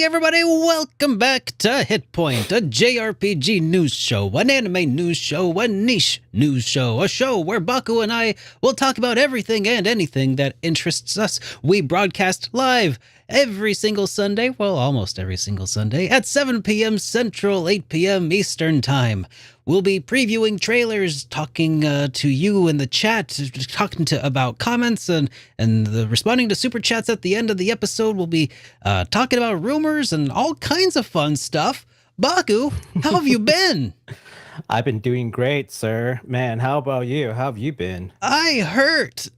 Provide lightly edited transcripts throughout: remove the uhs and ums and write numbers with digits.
Hey everybody, welcome back to HitPoint, a JRPG news show, an anime news show, a niche news show, a show where Baku and I will talk about everything and anything that interests us. We broadcast live every single Sunday, well, almost every single Sunday, at 7 p.m. Central, 8 p.m. Eastern Time. We'll be previewing trailers, talking to you in the chat, talking about comments, and responding to super chats at the end of the episode. We'll be talking about rumors and all kinds of fun stuff. Baku, how have you been? I've been doing great, sir. Man, how about you? How have you been? I hurt.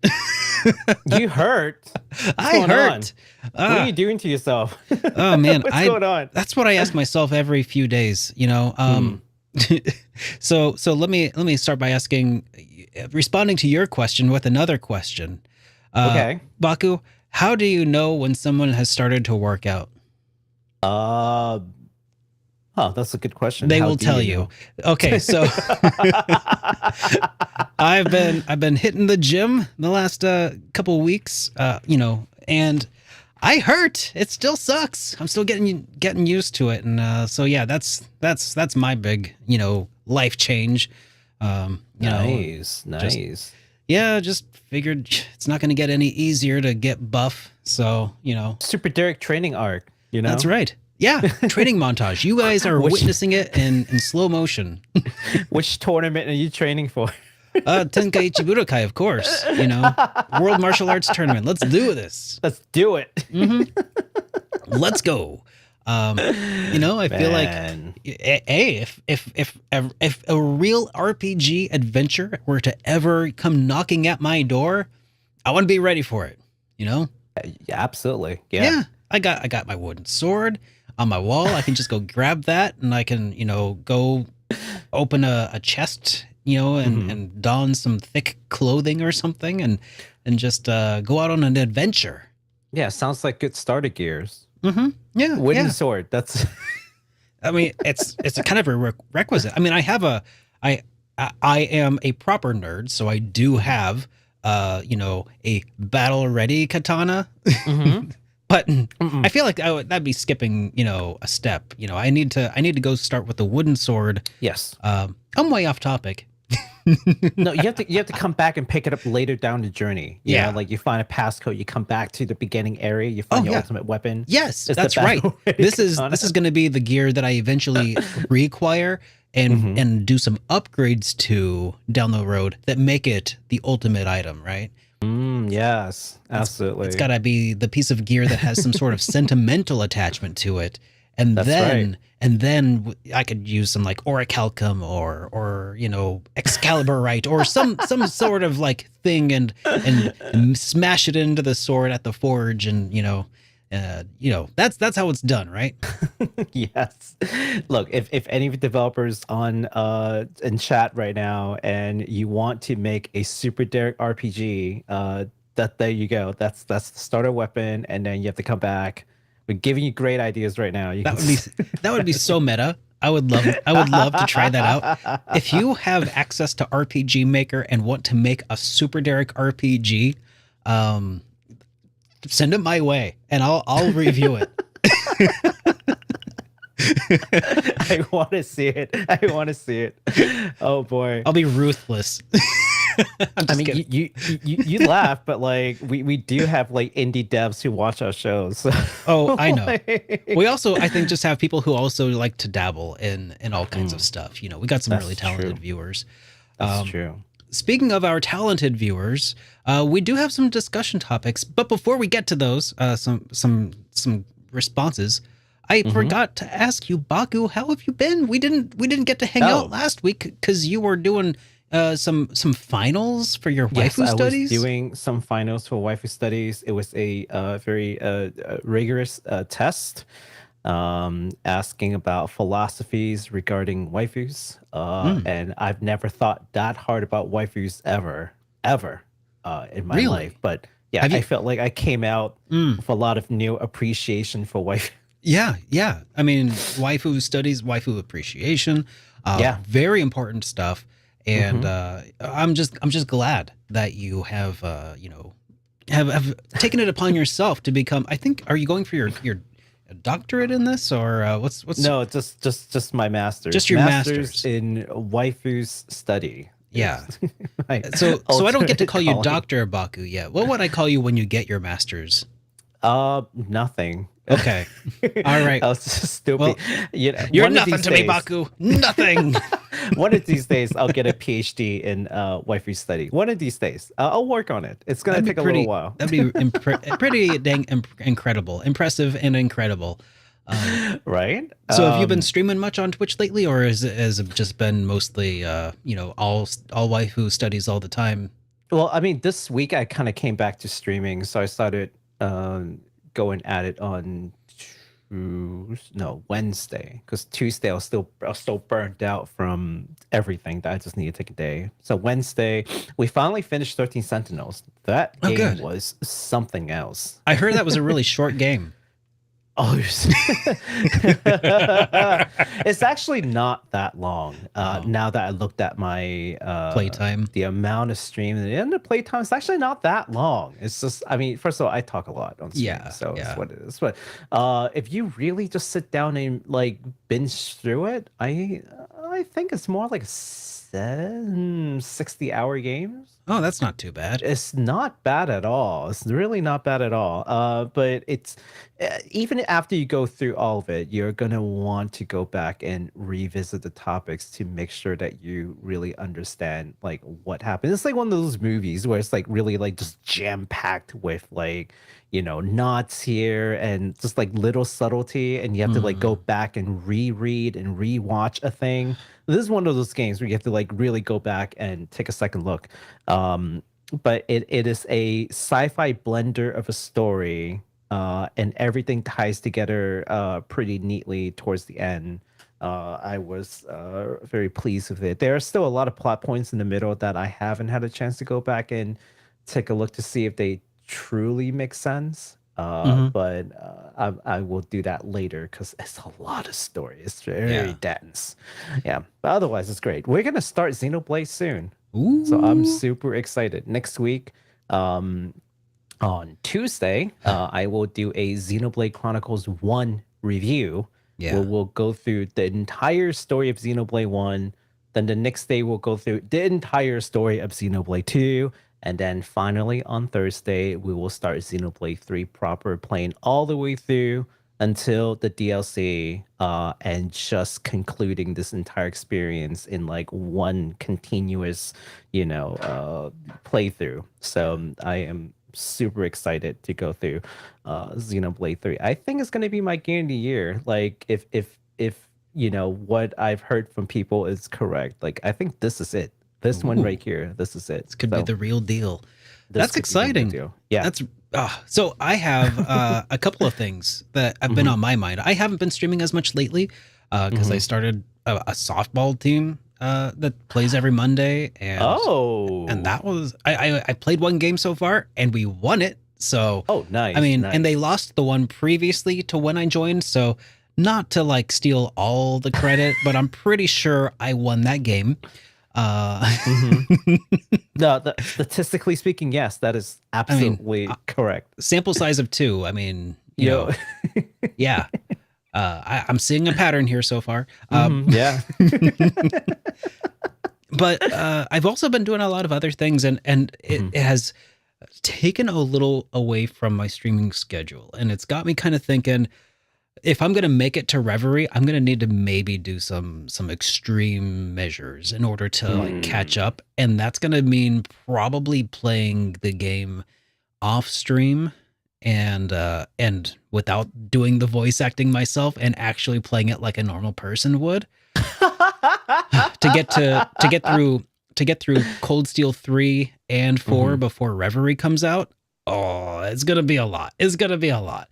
You hurt? I hurt. What are you doing to yourself? Oh man, what's going on? That's what I ask myself every few days. You know. So let me start by responding to your question with another question. Okay, Baku, how do you know when someone has started to work out? That's a good question. They will tell you. Okay, so I've been hitting the gym the last couple weeks, and I hurt. It still sucks. I'm still getting used to it, and so yeah, that's my big life change. Nice. Just figured it's not going to get any easier to get buff. So Super Derek training arc. That's right. Yeah, training montage. You guys are witnessing it in slow motion. Which tournament are you training for? Tenkaichi Budokai, of course. World Martial Arts Tournament. Let's do this. Let's do it. Mm-hmm. Let's go. I feel like, hey, if a real RPG adventure were to ever come knocking at my door, I want to be ready for it. Yeah, absolutely. Yeah. I got my wooden sword on my wall. I can just go grab that, and I can go open a chest, and don some thick clothing or something, and just go out on an adventure. Yeah, sounds like good starter gears. Mm-hmm. Yeah, wooden sword. That's. I mean, it's a kind of a requisite. I mean, I am a proper nerd, so I do have a battle ready katana. Mm-hmm. But I feel like that'd be skipping, a step. I need to go start with the wooden sword. Yes. I'm way off topic. No, you have to come back and pick it up later down the journey. You know, like you find a passcode, you come back to the beginning area, you find your ultimate weapon. Yes, that's right. This is going to be the gear that I eventually reacquire and do some upgrades to down the road that make it the ultimate item, right? Yes, absolutely. It's got to be the piece of gear that has some sort of sentimental attachment to it, and then I could use some like orichalcum or Excaliburite or some sort of like thing and smash it into the sword at the forge, and that's how it's done, right? Yes. Look, if any developers on in chat right now and you want to make a Super Derek RPG, there you go. That's the starter weapon, and then you have to come back. We're giving you great ideas right now. That would be so meta. I would love to try that out. If you have access to RPG Maker and want to make a Super Derek RPG, send it my way and I'll review it. I want to see it. Oh boy. I'll be ruthless. I mean, you laugh, but like we do have like indie devs who watch our shows. So. Oh, I know. We also, I think, just have people who also like to dabble in all kinds of stuff. We got some really talented viewers. That's true. Speaking of our talented viewers, we do have some discussion topics. But before we get to those, some responses, I forgot to ask you, Baku, how have you been? We didn't get to hang out last week because you were doing some finals for your waifu studies. I was doing some finals for waifu studies. It was a very rigorous test, asking about philosophies regarding waifus. And I've never thought that hard about waifus ever in my life. But yeah, I felt like I came out with a lot of new appreciation for waifu. Yeah. I mean, waifu studies, waifu appreciation. Very important stuff. And I'm just glad that you have have taken it upon yourself to become. I think, are you going for your a doctorate in this, or what's No, just my master's. Just your master's. In waifus study. Yeah. My So I don't get to alternate call you calling. Dr. Baku yet. What would I call you when you get your master's? Nothing. Okay. All right. I was just stupid. Well, you're nothing to me, Baku. Nothing. One of these days, I'll get a PhD in waifu study. One of these days, I'll work on it. It's gonna take a little while. That'd be pretty dang incredible, impressive, and incredible. Right? So, have you been streaming much on Twitch lately, or has it just been mostly, all waifu studies all the time? Well, I mean, this week I kind of came back to streaming, so I started going at it on Wednesday, because Tuesday I was still burnt out from everything that I just needed to take a day. So Wednesday we finally finished 13 Sentinels. That game was something else. I heard that was a really short game. Oh, it's actually not that long. Now that I looked at my playtime, the amount of stream and the playtime, it's actually not that long. It's just, I mean, first of all, I talk a lot on stream, so it's what it is. But if you really just sit down and like binge through it, I think it's more like 60-hour games. Oh, that's not too bad. It's not bad at all. It's really not bad at all. But it's even after you go through all of it, you're gonna want to go back and revisit the topics to make sure that you really understand like what happened. It's like one of those movies where it's like really like just jam packed with like, nods here and just like little subtlety, and you have to like go back and reread and rewatch a thing. This is one of those games where you have to like really go back and take a second look. But it is a sci-fi blender of a story, and everything ties together pretty neatly towards the end. I was very pleased with it. There are still a lot of plot points in the middle that I haven't had a chance to go back and take a look to see if they truly make sense. But I will do that later because it's a lot of story. It's very dense. Yeah, but otherwise it's great. We're gonna start Xenoblade soon. Ooh. So I'm super excited. Next week, on Tuesday, I will do a Xenoblade Chronicles 1 review. Yeah. Where we'll go through the entire story of Xenoblade 1. Then the next day we'll go through the entire story of Xenoblade 2. And then finally on Thursday, we will start Xenoblade 3 proper, playing all the way through until the DLC, and just concluding this entire experience in like one continuous, playthrough. So I am super excited to go through Xenoblade 3. I think it's going to be my game of the year. Like if what I've heard from people is correct, like I think this is it. This one right here, this is it. This could be the real deal. That's exciting. Yeah. That's so I have a couple of things that have been on my mind. I haven't been streaming as much lately because I started a softball team that plays every Monday, and that was I played one game so far and we won it. So nice. I mean, nice. and they lost the one previously to when I joined, so not to like steal all the credit, but I'm pretty sure I won that game. No, statistically speaking, yes, that is absolutely correct. Sample size of 2. I mean, you know, yeah. I'm seeing a pattern here so far. Yeah. But I've also been doing a lot of other things, and it has taken a little away from my streaming schedule, and it's got me kind of thinking, if I'm going to make it to Reverie, I'm going to need to maybe do some extreme measures in order to like catch up. And that's going to mean probably playing the game off stream and without doing the voice acting myself, and actually playing it like a normal person would to get through Cold Steel 3 and 4 before Reverie comes out. Oh, it's going to be a lot. It's going to be a lot.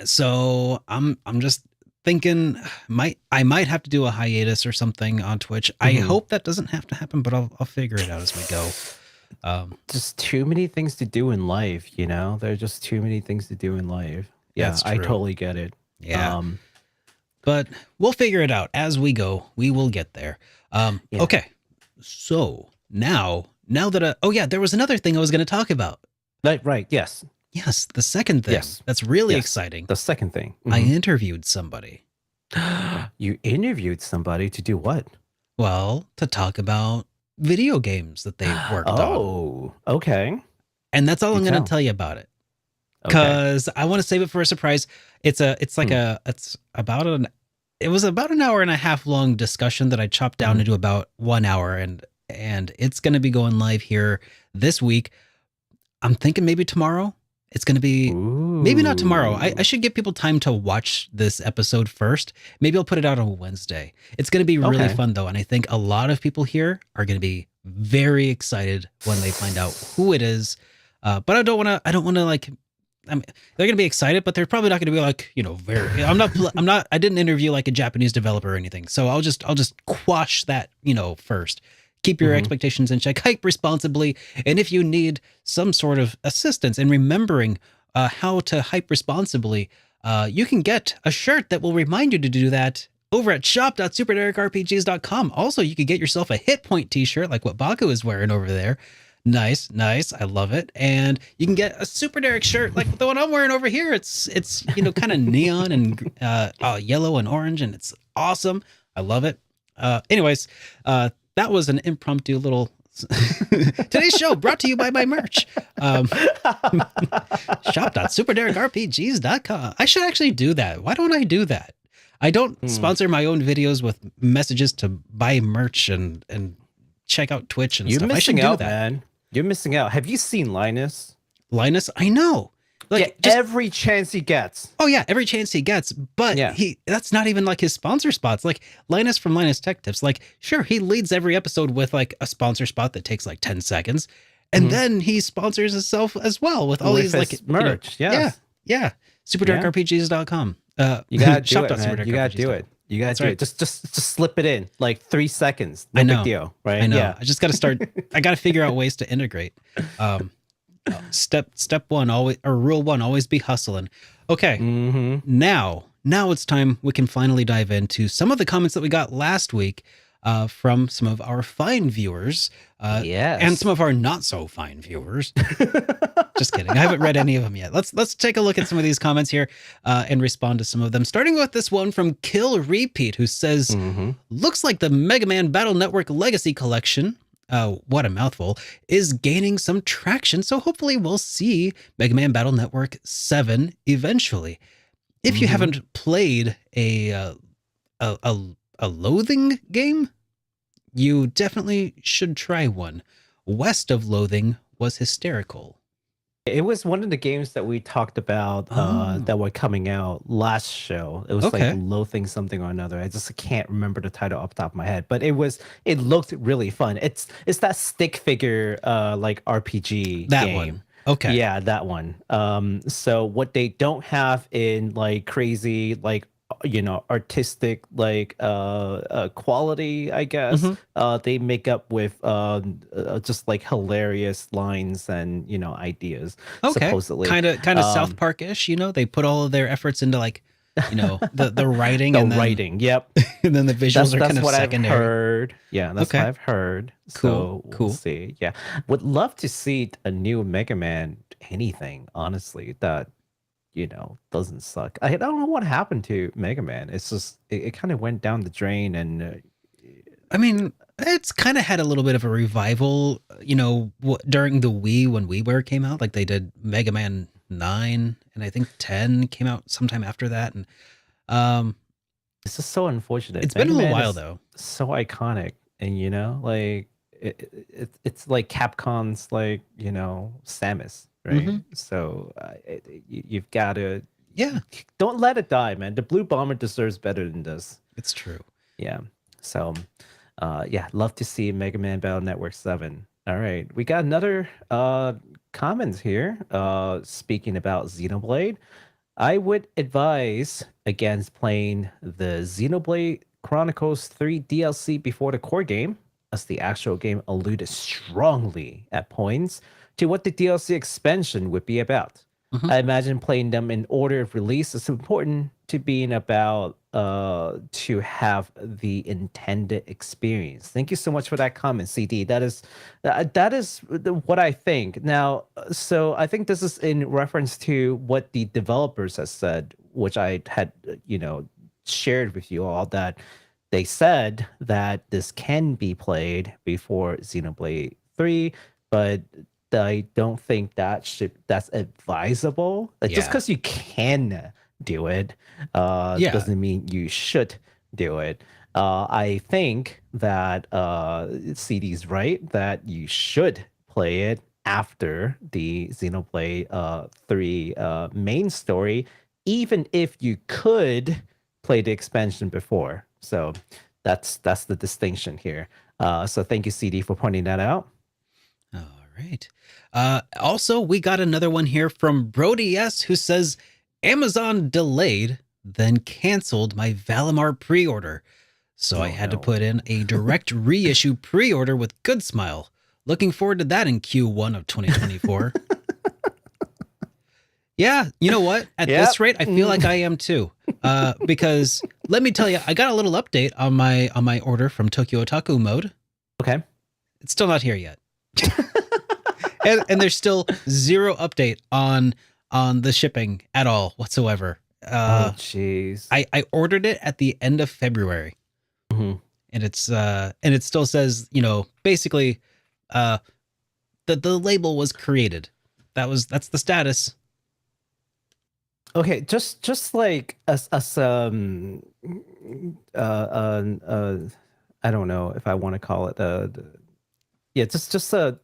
So I'm just thinking I might have to do a hiatus or something on Twitch. I hope that doesn't have to happen, but I'll figure it out as we go. Just too many things to do in life, There are just too many things to do in life. Yeah, I totally get it. Yeah. But we'll figure it out as we go. We will get there. Okay. So now that there was another thing I was going to talk about. Right. Yes. Yes, the second thing Yes. that's really Yes. exciting. The second thing. I interviewed somebody. You interviewed somebody to do what? Well, to talk about video games that they worked on. Oh, okay. And that's all Do I'm going to tell. tell you about it. Okay. Because I want to save it for a surprise. It's about an hour and a half long discussion that I chopped down into about 1 hour, and it's going to be going live here this week. I'm thinking maybe tomorrow. It's going to be maybe not tomorrow. I should give people time to watch this episode first. Maybe I'll put it out on Wednesday. It's going to be really fun though, and I think a lot of people here are going to be very excited when they find out who it is. But I don't want to like. They're going to be excited, but they're probably not going to be like, very. I'm not. I didn't interview like a Japanese developer or anything, so I'll just quash that, first. Keep your expectations in check. Hype responsibly, and if you need some sort of assistance in remembering how to hype responsibly, you can get a shirt that will remind you to do that over at shop.superderekRPGs.com. Also, you could get yourself a HitPoint t-shirt like what Baku is wearing over there. Nice. I love it. And you can get a Super Derek shirt like the one I'm wearing over here. It's kind of neon and yellow and orange, and it's awesome. I love it. Anyways, that was an impromptu little today's show brought to you by my merch. Shop.superderekRPGs.com. I should actually do that. Why don't I do that? I don't sponsor my own videos with messages to buy merch and check out Twitch and stuff. I should do that, man. You're missing out. Have you seen Linus? Linus, I know. Like every chance he gets. Oh yeah, every chance he gets. But that's not even like his sponsor spots. Like Linus from Linus Tech Tips, like sure, he leads every episode with like a sponsor spot that takes like 10 seconds. And then he sponsors himself as well with all these like merch. Yeah. SuperDarkRPGs.com. You gotta do it, man. You gotta do it. You gotta do it. Just slip it in like 3 seconds. No big deal, right? I know. Yeah. I just gotta start. I gotta figure out ways to integrate. Step one, always, or rule one, always be hustling. Okay. Now it's time we can finally dive into some of the comments that we got last week from some of our fine viewers. And some of our not so fine viewers. Just kidding. I haven't read any of them yet. Let's take a look at some of these comments here and respond to some of them. Starting with this one from Kill Repeat, who says, looks like the Mega Man Battle Network Legacy Collection, what a mouthful, is gaining some traction. So hopefully we'll see Mega Man Battle Network 7 eventually. If you haven't played a Loathing game, you definitely should try one. West of Loathing was hysterical. It was one of the games that we talked about that were coming out last show. It was like Loathing something or another. I just can't remember the title off the top of my head, but it looked really fun. It's that stick figure like RPG game. One. Okay. Yeah, that one. So what they don't have in like crazy like artistic like quality, I guess, they make up with just like hilarious lines and ideas. Supposedly kind of South Park-ish. They put all of their efforts into like the writing and writing. Yep. And then the visuals are kind of secondary. I've heard. Yeah, that's what I've heard. Cool. So we'll see. Yeah, would love to see a new Mega Man anything, honestly, that doesn't suck. I don't know what happened to Mega Man. It's just it kind of went down the drain, and I mean, it's kind of had a little bit of a revival, during the Wii when WiiWare came out. Like they did Mega Man 9, and I think 10 came out sometime after that, and it's just so unfortunate. It's been a little while though. So iconic, and like it's like Capcom's like Samus. Right. So you've got to don't let it die, man. The Blue Bomber deserves better than this. It's true. Yeah. So love to see Mega Man Battle Network 7. All right, we got another comments here speaking about Xenoblade. I would advise against playing the Xenoblade Chronicles 3 DLC before the core game, as the actual game alluded strongly at points to what the DLC expansion would be about. Mhm. I imagine playing them in order of release is important to being about to have the intended experience. Thank you so much for that comment, CD. That is what I think. Now, so I think this is in reference to what the developers have said, which I had shared with you all, that they said that this can be played before Xenoblade 3, but I don't think that's advisable. Like, just Yeah. because you can do it Yeah. doesn't mean you should do it. I think that CD's right that you should play it after the Xenoblade 3 main story, even if you could play the expansion before. So that's the distinction here. So thank you, CD, for pointing that out. All right. Also, we got another one here from Brody S, who says Amazon delayed, then canceled my Valimar pre-order. So I Oh, had to no. put in a direct reissue pre-order with Good Smile. Looking forward to that in Q1 of 2024. Yeah, you know what? At Yep. this rate, I feel like I am too. Because let me tell you, I got a little update on my order from Tokyo Otaku Mode. Okay. It's still not here yet. and there's still zero update on the shipping at all whatsoever. Oh, jeez. I ordered it at the end of February, Mhm. and it still says, basically, that the label was created. That's the status. Okay, just like I don't know if I want to call it yeah, just a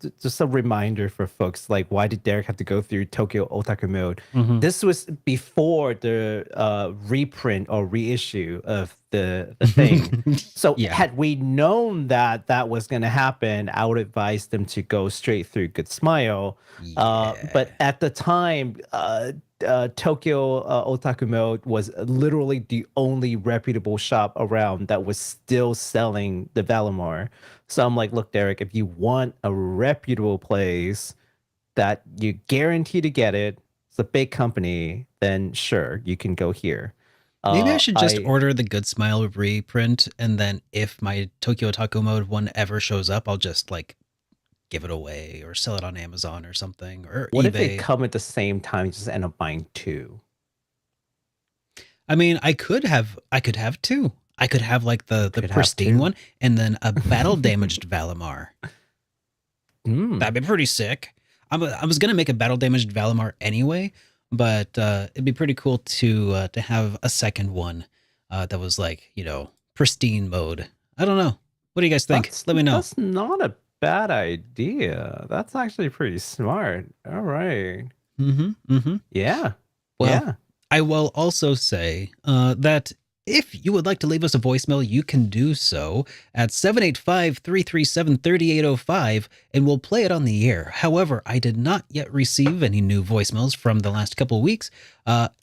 reminder for folks, like, why did Derek have to go through Tokyo Otaku Mode? Mhm. This was before the reprint or reissue of the thing. So Yeah. had we known that that was going to happen, I would advise them to go straight through Good Smile. But at the time, Tokyo Otaku Mode was literally the only reputable shop around that was still selling the Valimar. So I'm like, look, Derek, if you want a reputable place that you guarantee to get it, it's a big company, then sure, you can go here. Maybe I should just I order the Good Smile reprint, and then if my Tokyo Otaku Mode one ever shows up, I'll just like give it away or sell it on Amazon or something, or What if they eBay. come at the same time, you just end up buying two? I mean, I could have two. I could have like the Could have pristine two. one, and then a battle damaged Valimar. Mm. That'd be pretty sick. I was gonna make a battle damaged Valimar anyway, but it'd be pretty cool to have a second one that was like, pristine mode. I don't know. What do you guys think? Let me know. That's not a bad idea. That's actually pretty smart. All right. Mm-hmm. Mm-hmm. Yeah. Well, Yeah. I will also say that if you would like to leave us a voicemail, you can do so at 785-337-3805, and we'll play it on the air. However, I did not yet receive any new voicemails from the last couple of weeks.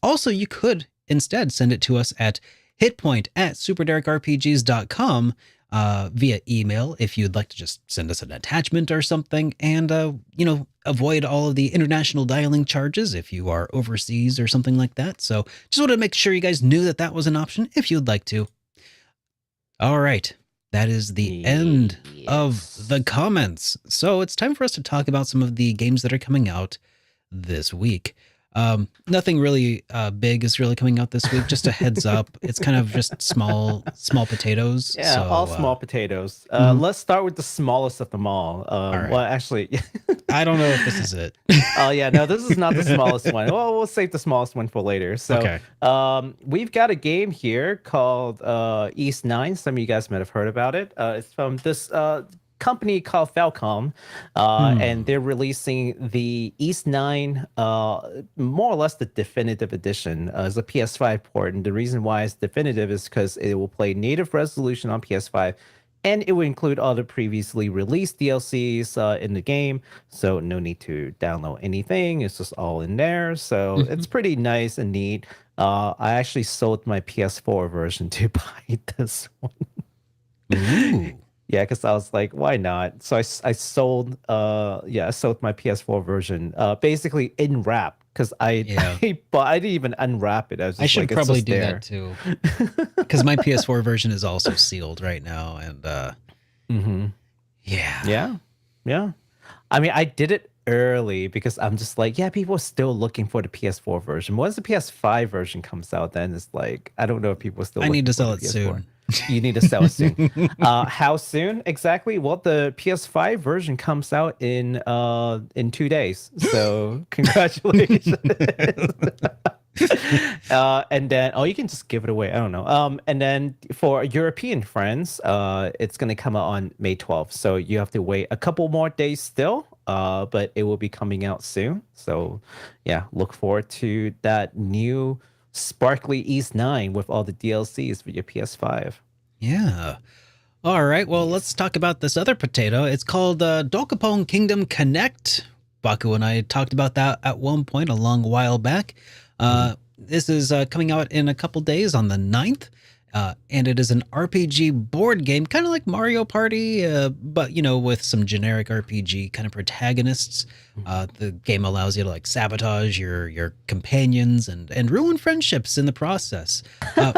Also, you could instead send it to us at hitpoint@superdarkrpgs.com via email if you'd like to just send us an attachment or something, and avoid all of the international dialing charges if you are overseas or something like that. So just wanted to make sure you guys knew that that was an option if you'd like to. All right, that is the end of the comments. So it's time for us to talk about some of the games that are coming out this week. Nothing really big is really coming out this week. Just a heads up. It's kind of just small potatoes. Yeah, So, all small potatoes. Let's start with the smallest of them all. right. Well, actually, I don't know if this is it. oh yeah, no, this is not the smallest one. Well, we'll save the smallest one for later. So, Okay. we've got a game here called East 9. Some of you guys might have heard about it. It's from this company called Falcom, and they're releasing the East 9, more or less the definitive edition, as a PS5 port. And the reason why it's definitive is because it will play native resolution on PS5, and it will include all the previously released DLCs in the game. So no need to download anything. It's just all in there. So it's pretty nice and neat. I actually sold my PS4 version to buy this one. Ooh. Yeah, because I was like, why not? So I sold I sold my PS4 version, basically in wrap because I, Yeah. but I didn't even unwrap it. I was just I should like, it's probably just do there. that too, because my PS4 version is also sealed right now, and Mm-hmm. yeah, Yeah. I mean, I did it early because I'm just like, yeah, people are still looking for the PS4 version. Once the PS5 version comes out, then it's like, I don't know if people are still I looking need to for sell the it PS4. soon. You need to sell it soon. How soon exactly? Well, the PS5 version comes out in 2 days. So congratulations. And then you can just give it away. I don't know. And then for European friends, it's gonna come out on May 12th. So you have to wait a couple more days still. But it will be coming out soon. So yeah, look forward to that new sparkly East 9 with all the DLCs for your PS5. Yeah. All right. Well, let's talk about this other potato. It's called Dokapon Kingdom Connect. Baku and I talked about that at one point a long while back. This is coming out in a couple days on the 9th. And it is an RPG board game, kind of like Mario Party, but, you know, with some generic RPG kind of protagonists. The game allows you to like sabotage your companions and ruin friendships in the process. You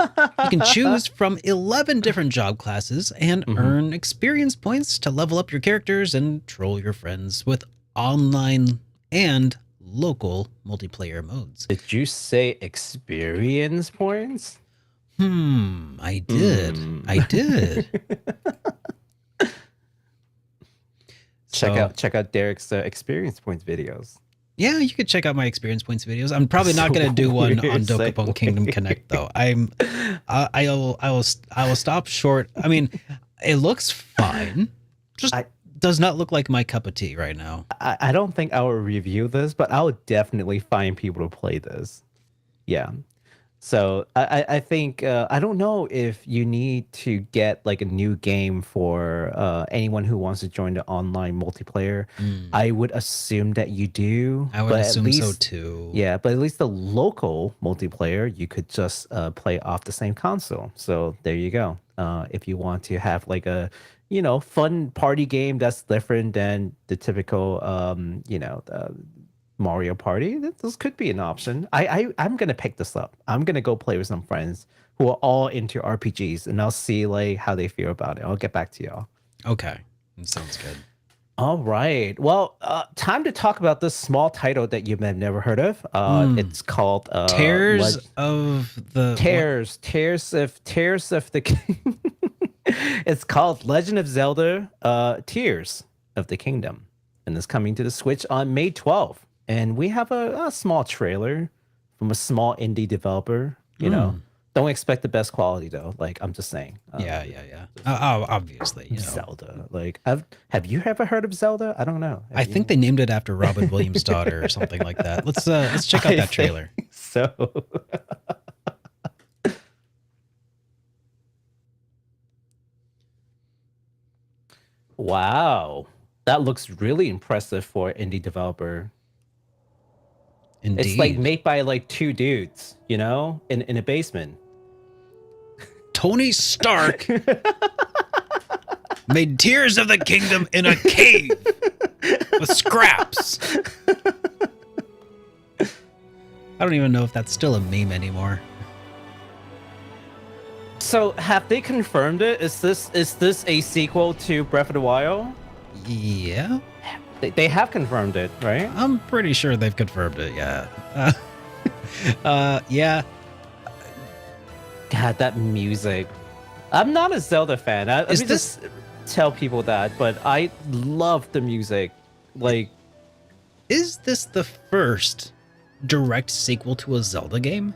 can choose from 11 different job classes and earn experience points to level up your characters and troll your friends with online and local multiplayer modes. Did you say experience points? I did. I did. Check out Derek's experience points videos. Yeah, you could check out my experience points videos. I'm probably not going to do one on Dokapon Kingdom Connect though. I will stop short. I mean, it looks fine. Just does not look like my cup of tea right now. I don't think I will review this, but I would definitely find people to play this. Yeah. So I think I don't know if you need to get like a new game for anyone who wants to join the online multiplayer. I would assume that you do. I would assume so too. Yeah, but at least the local multiplayer you could just play off the same console. So there you go. If you want to have like a fun party game that's different than the typical Mario Party, this could be an option. I'm gonna pick this up. I'm gonna go play with some friends who are all into RPGs, and I'll see like how they feel about it. I'll get back to y'all. Okay, that sounds good. All right. Well, time to talk about this small title that you may have never heard of. It's called Tears of the It's called Legend of Zelda Tears of the Kingdom, and it's coming to the Switch on May 12th. And we have a small trailer from a small indie developer. Don't expect the best quality though. Like I'm just saying. Yeah. Obviously, Zelda. Like, have you ever heard of Zelda? I don't know. I think they named it after Robin Williams' daughter or something like that. Let's check out that trailer. So. Wow, that looks really impressive for an indie developer. Indeed. It's like made by like two dudes, in a basement. Tony Stark made Tears of the Kingdom in a cave with scraps. I don't even know if that's still a meme anymore. So have they confirmed it? Is this a sequel to Breath of the Wild? Yeah. They have confirmed it, right? I'm pretty sure they've confirmed it, yeah. Yeah. God, that music. I'm not a Zelda fan. Let me just tell people that, but I love the music. Like, is this the first direct sequel to a Zelda game?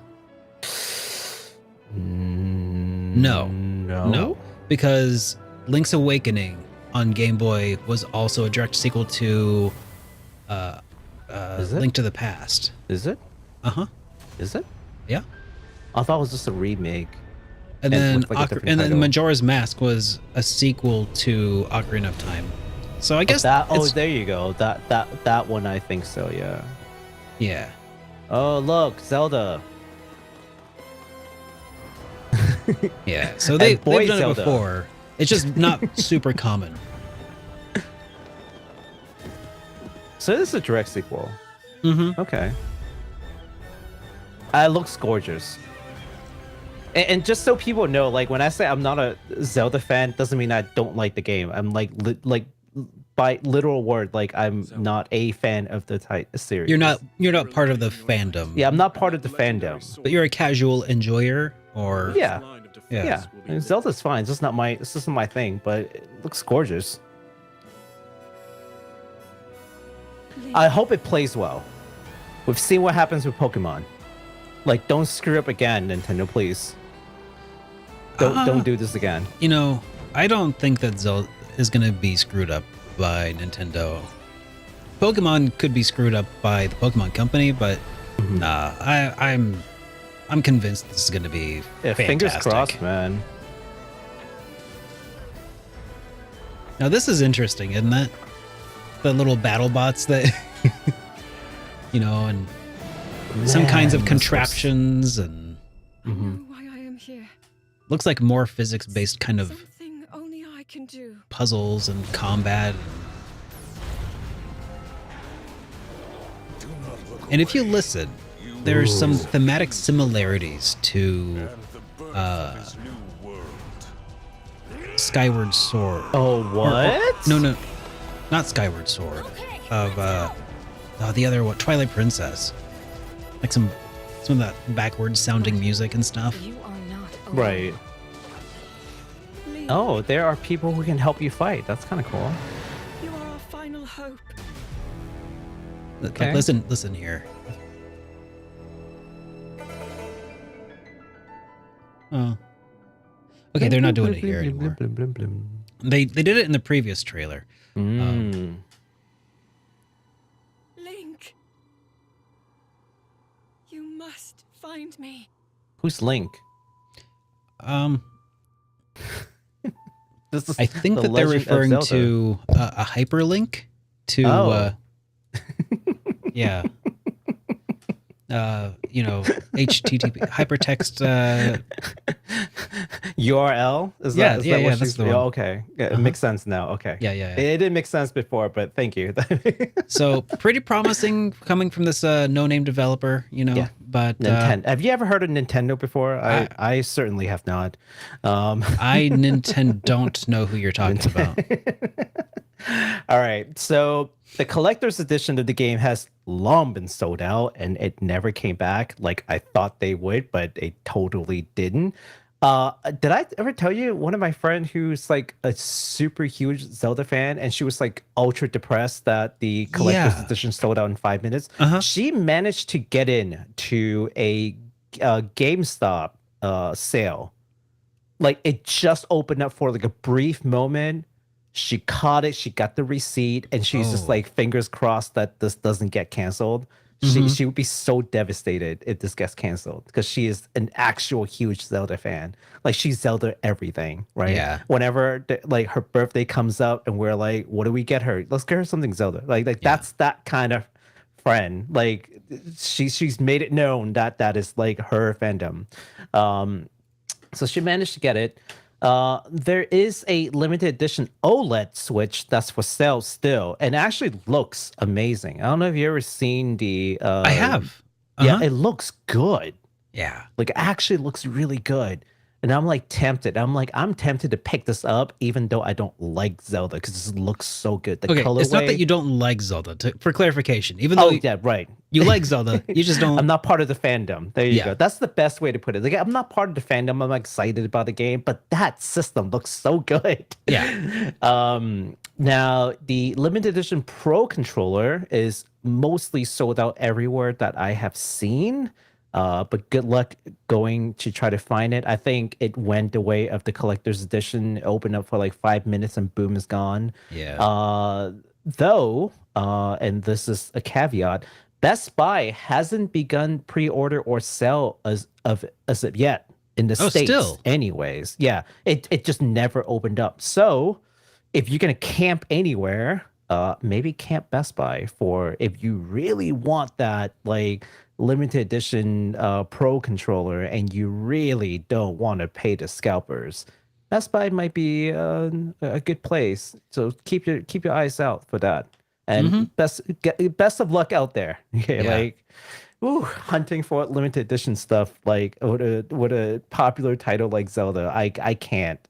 No. Because Link's Awakening on Game Boy was also a direct sequel to Link to the Past. Is it? Uh-huh. Is it? Yeah. I thought it was just a remake. And then Majora's Mask was a sequel to Ocarina of Time. So I guess there you go. That one I think so, yeah. Yeah. Oh, look, Zelda. Yeah. So they've done Zelda. it before. It's just not super common. So this is a direct sequel. Mm-hmm. Okay. It looks gorgeous. And just so people know, like when I say I'm not a Zelda fan, doesn't mean I don't like the game. I'm like by literal word, like I'm not a fan of the series. You're not part of the fandom. Yeah, I'm not part of the fandom. But you're a casual enjoyer, or yeah. I mean, Zelda's fine. It's just not my thing, but it looks gorgeous. I hope it plays well. We've seen what happens with Pokemon. Like, don't screw up again, Nintendo, please. Don't do this again. You know, I don't think that Zelda is going to be screwed up by Nintendo. Pokemon could be screwed up by the Pokemon Company, but nah, I'm convinced this is going to be fantastic. Fingers crossed, man. Now this is interesting, isn't it? The little battle bots that, you know, and some kinds of contraptions and. I know why I am here. Looks like more physics-based kind of Something only I can do. puzzles and combat. And if you listen, there's some thematic similarities to Skyward Sword. Oh, what? No, not Skyward Sword. Of the other one, Twilight Princess. Like some of that backwards sounding music and stuff. You are not alone. Right. Oh, there are people who can help you fight. That's kind of cool. You are our final hope. Like, listen here. Oh. Okay, they're not doing it here anymore. They did it in the previous trailer. Link. You must find me. Who's Link? This is I think the that they're Legend of referring Zelda. to a hyperlink to yeah. You know, HTTP hypertext. URL? Is Yeah, that yeah, what that's she's- the one. Oh, okay. Yeah, it makes sense now. Okay. Yeah, yeah. It didn't make sense before, but thank you. So pretty promising coming from this no-name developer, you know. Yeah. But Nintendo. Have you ever heard of Nintendo before? I certainly have not. I Nintendo don't know who you're talking about. All right. So the collector's edition of the game has long been sold out and it never came back like I thought they would, but it totally didn't. Did I ever tell you one of my friends who's like a super huge Zelda fan and she was like ultra depressed that the collector's edition sold out in 5 minutes? She managed to get in to a GameStop sale. Like it just opened up for like a brief moment. She caught it, she got the receipt, and she's just like fingers crossed that this doesn't get canceled. She would be so devastated if this gets canceled because she is an actual huge Zelda fan. Like she's Zelda everything, right? Yeah. Whenever like her birthday comes up and we're like, what do we get her? Let's get her something Zelda. Like that's that kind of friend. Like she's made it known that that is like her fandom. So she managed to get it. There is a limited edition OLED Switch that's for sale still, and actually looks amazing. I don't know if you ever seen the. I have. Yeah, it looks good. Yeah. Like it actually looks really good, and I'm like tempted. I'm tempted to pick this up, even though I don't like Zelda because this looks so good. The colorway. It's not that you don't like Zelda. For clarification, even though yeah, right. you like Zelda, you just don't. I'm not part of the fandom. There you Yeah. go. That's the best way to put it. Like I'm not part of the fandom. I'm excited about the game, but that system looks so good. Yeah. Now the limited edition Pro controller is mostly sold out everywhere that I have seen. But good luck going to try to find it. I think it went the way of the collector's edition. It opened up for like 5 minutes and boom, is gone. Yeah. Though, and this is a caveat, Best Buy hasn't begun pre-order or sell as of yet in the States. Still. Anyways, yeah, it just never opened up. So if you're gonna camp anywhere, maybe camp Best Buy for if you really want that like limited edition Pro controller and you really don't want to pay the scalpers. Best Buy might be a good place. So keep your eyes out for that. And best of luck out there. Okay, Yeah. like hunting for limited edition stuff like with a popular title like Zelda. I can't.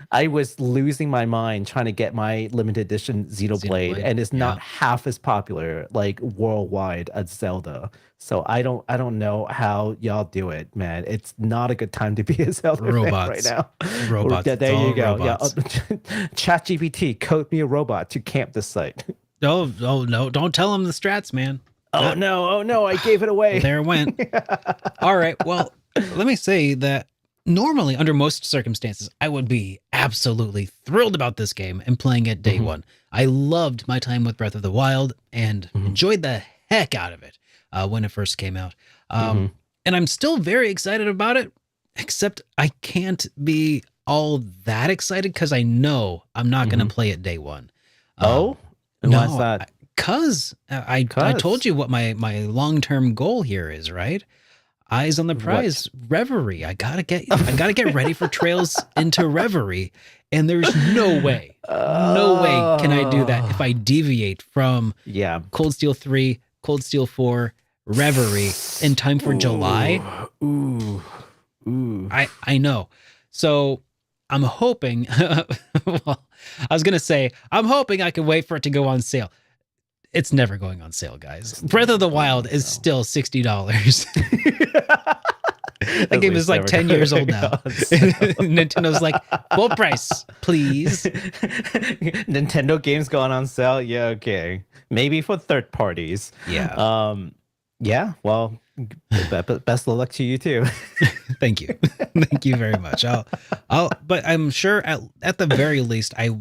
I was losing my mind trying to get my limited edition Xenoblade, and it's not half as popular like worldwide as Zelda. So I don't know how y'all do it, man. It's not a good time to be a Zelda fan right now. Robots. There you go. Robots. Yeah, ChatGPT, code me a robot to camp this site. Oh no! Don't tell him the strats, man. Oh no! I gave it away. There it went. All right. Well, let me say that normally, under most circumstances, I would be absolutely thrilled about this game and playing it day one. I loved my time with Breath of the Wild and enjoyed the heck out of it when it first came out. And I'm still very excited about it, except I can't be all that excited because I know I'm not going to play it day one. And why's that? Because I told you what my long-term goal here is, right? Eyes on the prize, Reverie. I gotta get ready for Trails into Reverie, and there's no way can I do that if I deviate from Cold Steel 3, Cold Steel 4, Reverie in time for July. I know. So I'm hoping. Well, I was gonna say I'm hoping I can wait for it to go on sale. It's never going on sale, guys. Breath of the Wild is still $60. That game is like 10 years old now. Nintendo's like, full price, please. Nintendo games going on sale? Yeah, okay. Maybe for third parties. Yeah. Yeah, well, best of luck to you too. Thank you. Thank you very much. But I'm sure at the very least, I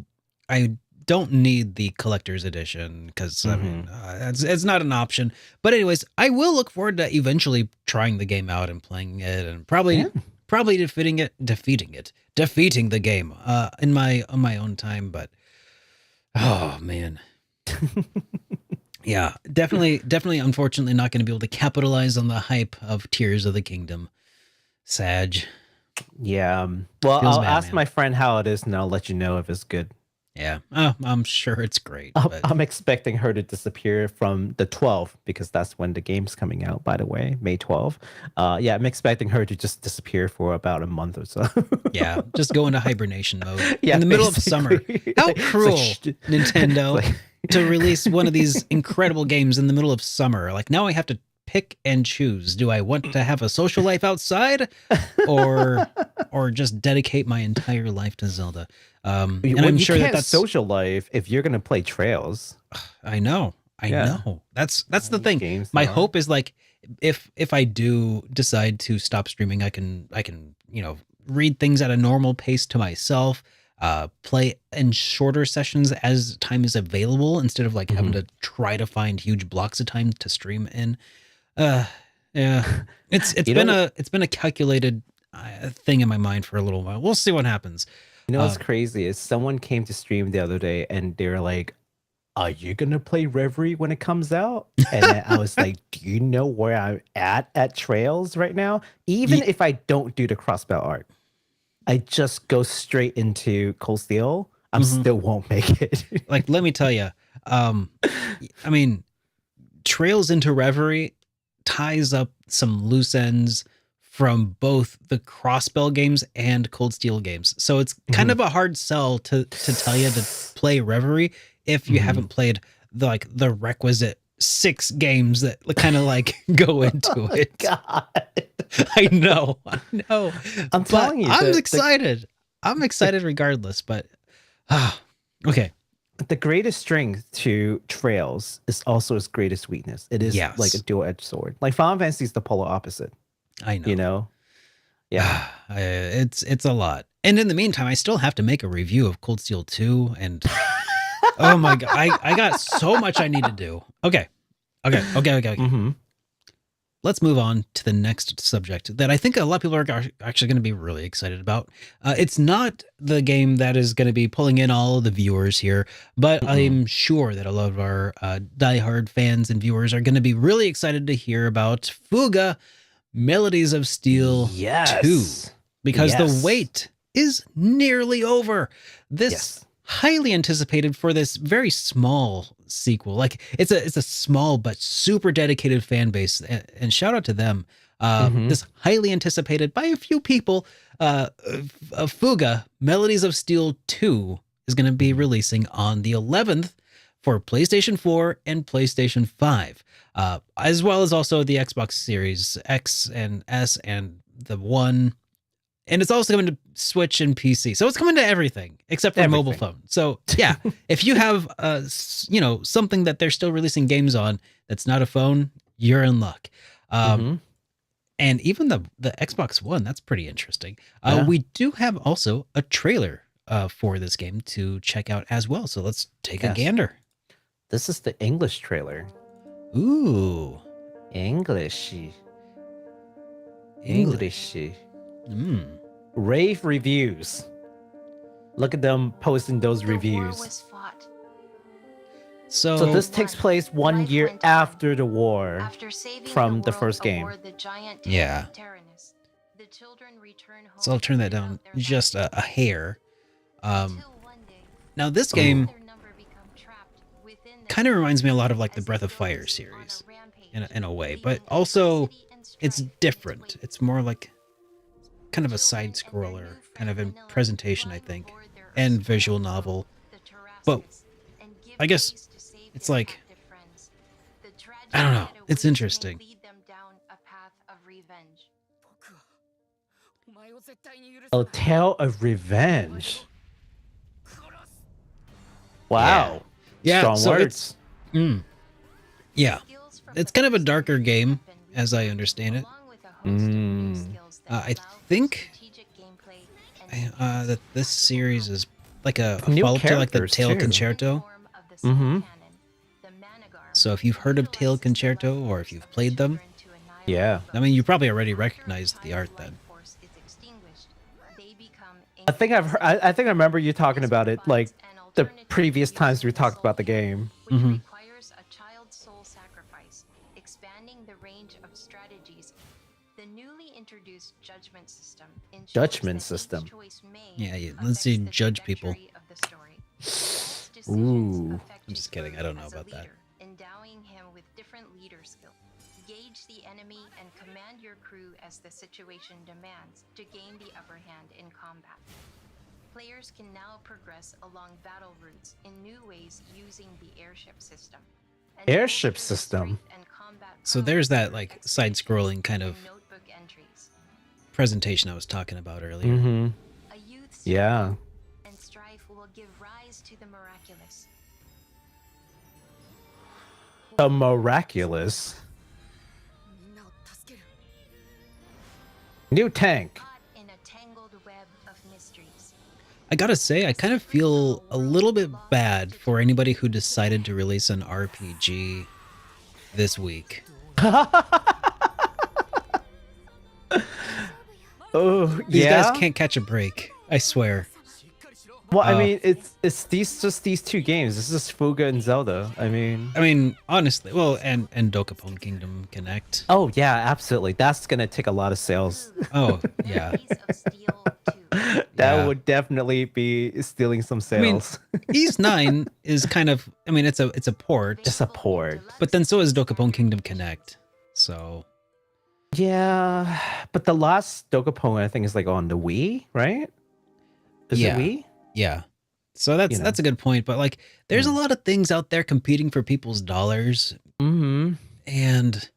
don't need the collector's edition because I mean it's not an option. But anyways, I will look forward to eventually trying the game out and playing it, and probably defeating the game on my own time. But oh man, yeah, definitely. Unfortunately, not going to be able to capitalize on the hype of Tears of the Kingdom. Sag. Yeah. Well, Feels I'll bad, ask man. my friend how it is, and I'll let you know if it's good. Yeah, I'm sure it's great. But I'm expecting her to disappear from the 12th because that's when the game's coming out, by the way, May 12th. Yeah, I'm expecting her to just disappear for about a month or so. yeah, just go into hibernation mode Yeah, in the middle of summer. basically. How It's like, cruel, it's Nintendo, like- to release one of these incredible games in the middle of summer. Like now I have to pick and choose. Do I want to have a social life outside or just dedicate my entire life to Zelda? And I'm sure that's social life if you're gonna play Trails. I know. That's the thing. Games My are. hope is like if I do decide to stop streaming, I can read things at a normal pace to myself, play in shorter sessions as time is available instead of like having to try to find huge blocks of time to stream in. Yeah. It's been a calculated thing in my mind for a little while. We'll see what happens. You know what's crazy is someone came to stream the other day and they're like, "Are you gonna play Reverie when it comes out?" And then I was like, "Do you know where I'm at Trails right now? Even if I don't do the crossbow art, I just go straight into Cold Steel. I still won't make it." Like, let me tell you, I mean, Trails into Reverie ties up some loose ends from both the Crossbell games and Cold Steel games. So it's kind of a hard sell to tell you to play Reverie if you haven't played the requisite 6 games that kind of like go into it. God, I know. I'm telling you, I'm excited. I'm excited regardless, but okay. the greatest strength to Trails is also its greatest weakness. It is like a dual-edged sword. Like Final Fantasy is the polar opposite. I know. You know? Yeah. It's a lot. And in the meantime, I still have to make a review of Cold Steel 2 and oh my god, I got so much I need to do. Okay. Let's move on to the next subject that I think a lot of people are actually going to be really excited about. It's not the game that is going to be pulling in all of the viewers here, but I'm sure that a lot of our diehard fans and viewers are going to be really excited to hear about Fuga Melodies of Steel 2, because the wait is nearly over. This highly anticipated for this very small sequel. Like it's a small but super dedicated fan base, and shout out to them. This highly anticipated by a few people, Fuga, Melodies of Steel 2 is going to be releasing on the 11th for PlayStation 4 and PlayStation 5, as well as also the Xbox Series X and S and the One. And it's also coming to Switch and PC. So it's coming to everything except for mobile phone. So yeah, if you have, something that they're still releasing games on that's not a phone, you're in luck. And even the Xbox One, that's pretty interesting. We do have also a trailer for this game to check out as well. So let's take a gander. This is the English trailer. Ooh. Englishy. Rave reviews. Look at them posting those reviews. So this takes place 1 year after the war from the first game. Yeah. So I'll turn that down just a hair. Now this game kind of reminds me a lot of like the Breath of Fire series in a way, but also it's different. It's more like kind of a side scroller kind of in presentation, I think, and visual novel. But I guess it's like, I don't know. It's interesting. A tale of revenge. Wow. Yeah. Strong So words. Yeah. It's kind of a darker game, as I understand it. I think that this series is like a follow-up to like the Tail Concerto. So if you've heard of Tail Concerto or if you've played them, Yeah. I mean, you probably already recognized the art then. I think I think I remember you talking about it like the previous times we talked about the game. Requires a child's soul sacrifice, expanding the range of strategies. The newly introduced judgment system ensures Judgment that each system. choice may Yeah, let's affect see, the judge people. trajectory of the story. Such decisions Ooh. affect I'm his just kidding, I growth don't know as a about that. leader, endowing him with different leader skills. Gauge the enemy and command your crew as the situation demands to gain the upper hand in combat. Players can now progress along battle routes in new ways using the airship system. And Airship bolster system? strength and combat So power there's that through like expedition side-scrolling kind and of notebook entries. presentation I was talking about earlier. A youth's Yeah. strength and strife will give rise to the miraculous. The miraculous. New tank. Caught in a tangled web of mysteries. I gotta say, I kind of feel a little bit bad for anybody who decided to release an RPG this week. Oh, These yeah. guys can't catch a break. I swear. Well, I mean, it's these two games. This is Fuga and Zelda. I mean, Honestly, well, and Dokapon Kingdom Connect. oh yeah, absolutely. That's gonna take a lot of sales. Oh, yeah. Melodies of Steel 2. That Yeah. would definitely be stealing some mean, sales. East 9 is kind of, it's a port, Just a port. but then so is Dokapon Kingdom Connect. So, Yeah, but the last Dokapon I think is like on the Wii, right? Is Yeah. it Wii? yeah. So that's You know. that's a good point, but like there's a lot of things out there competing for people's dollars, Mm-hmm. and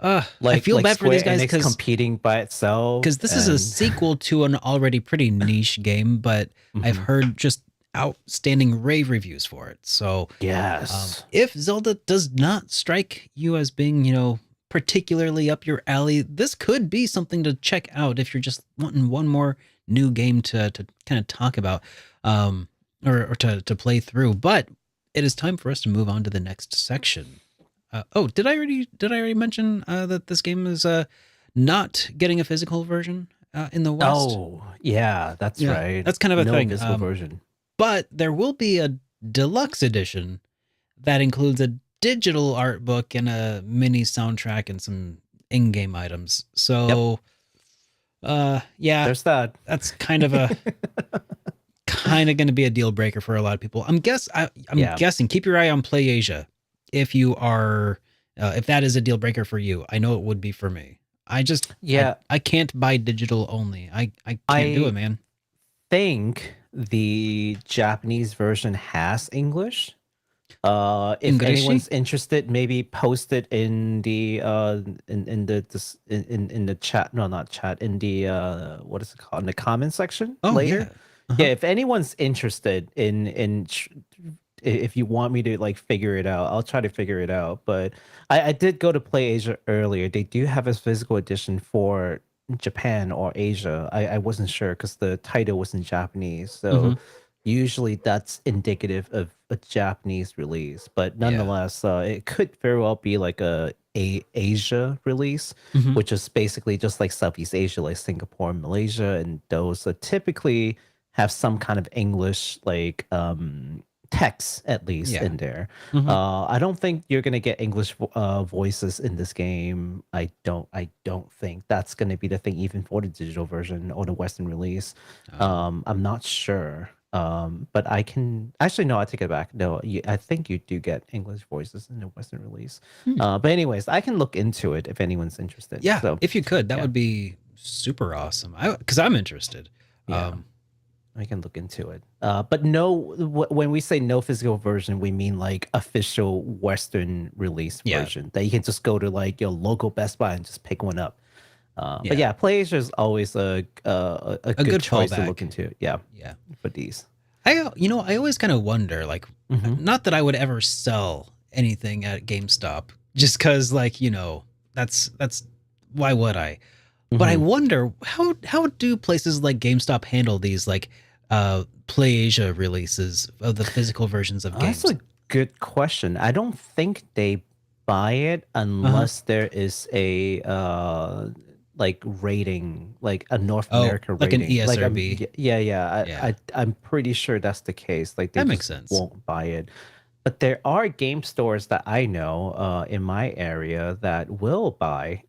I Like feel bad for these Square guys Enix competing by itself. because this is a and- sequel to an already pretty niche game, but I've Mhm. heard just outstanding rave reviews for it. So Yes. if Zelda does not strike you as being, particularly up your alley, this could be something to check out if you're just wanting one more new game to kind of talk about, or to play through. But it is time for us to move on to the next section. Did I already mention that this game is not getting a physical version in the West? Oh, yeah, that's Yeah, right. that's kind of a no thing. physical version. But there will be a deluxe edition that includes a digital art book and a mini soundtrack and some in-game items. So, yeah, There's that. that's kind of a kind of going to be a deal breaker for a lot of people. I'm guessing. Keep your eye on Play Asia if you are, if that is a deal breaker for you. I know it would be for me. I can't buy digital only. I can't do it, man. Think the Japanese version has English. If Ingreshi? anyone's interested, maybe post it in the in the chat. No, not chat. In the what is it called? In the comment section later. Yeah. Uh-huh. Yeah, if anyone's interested if you want me to like figure it out, I'll try to figure it out. But I did go to Play Asia earlier. They do have a physical edition for Japan or Asia. I wasn't sure because the title was in Japanese. So usually that's indicative of a Japanese release. But nonetheless, it could very well be like a Asia release, which is basically just like Southeast Asia, like Singapore, Malaysia, and those typically have some kind of English like text at least in there. I don't think you're gonna get English voices in this game. I don't think that's gonna be the thing even for the digital version or the Western release. I'm not sure. But I can actually no, I take it back. No, I think you do get English voices in the Western release. But anyways, I can look into it if anyone's interested. Yeah, So, if you could, that would be super awesome. Because I'm interested. Yeah. I can look into it. But no, when we say no physical version, we mean like official Western release version that you can just go to like your local Best Buy and just pick one up. But yeah, Play Asia is always a good choice to look into. Yeah, for these. I always kind of wonder, like, not that I would ever sell anything at GameStop, just because, like, that's why would I? But I wonder how do places like GameStop handle these like Play Asia releases of the physical versions of games? That's a good question. I don't think they buy it unless there is a like rating, like a North America like rating, an ESRB. I'm pretty sure that's the case. Like they That makes just sense. won't buy it. But there are game stores that I know in my area that will buy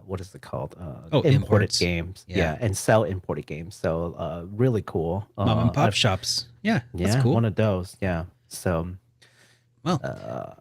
what is it called? Imported imports. games. Yeah. And sell imported games. So really cool. Mom and pop shops. Yeah, that's cool. One of those. Yeah. So well,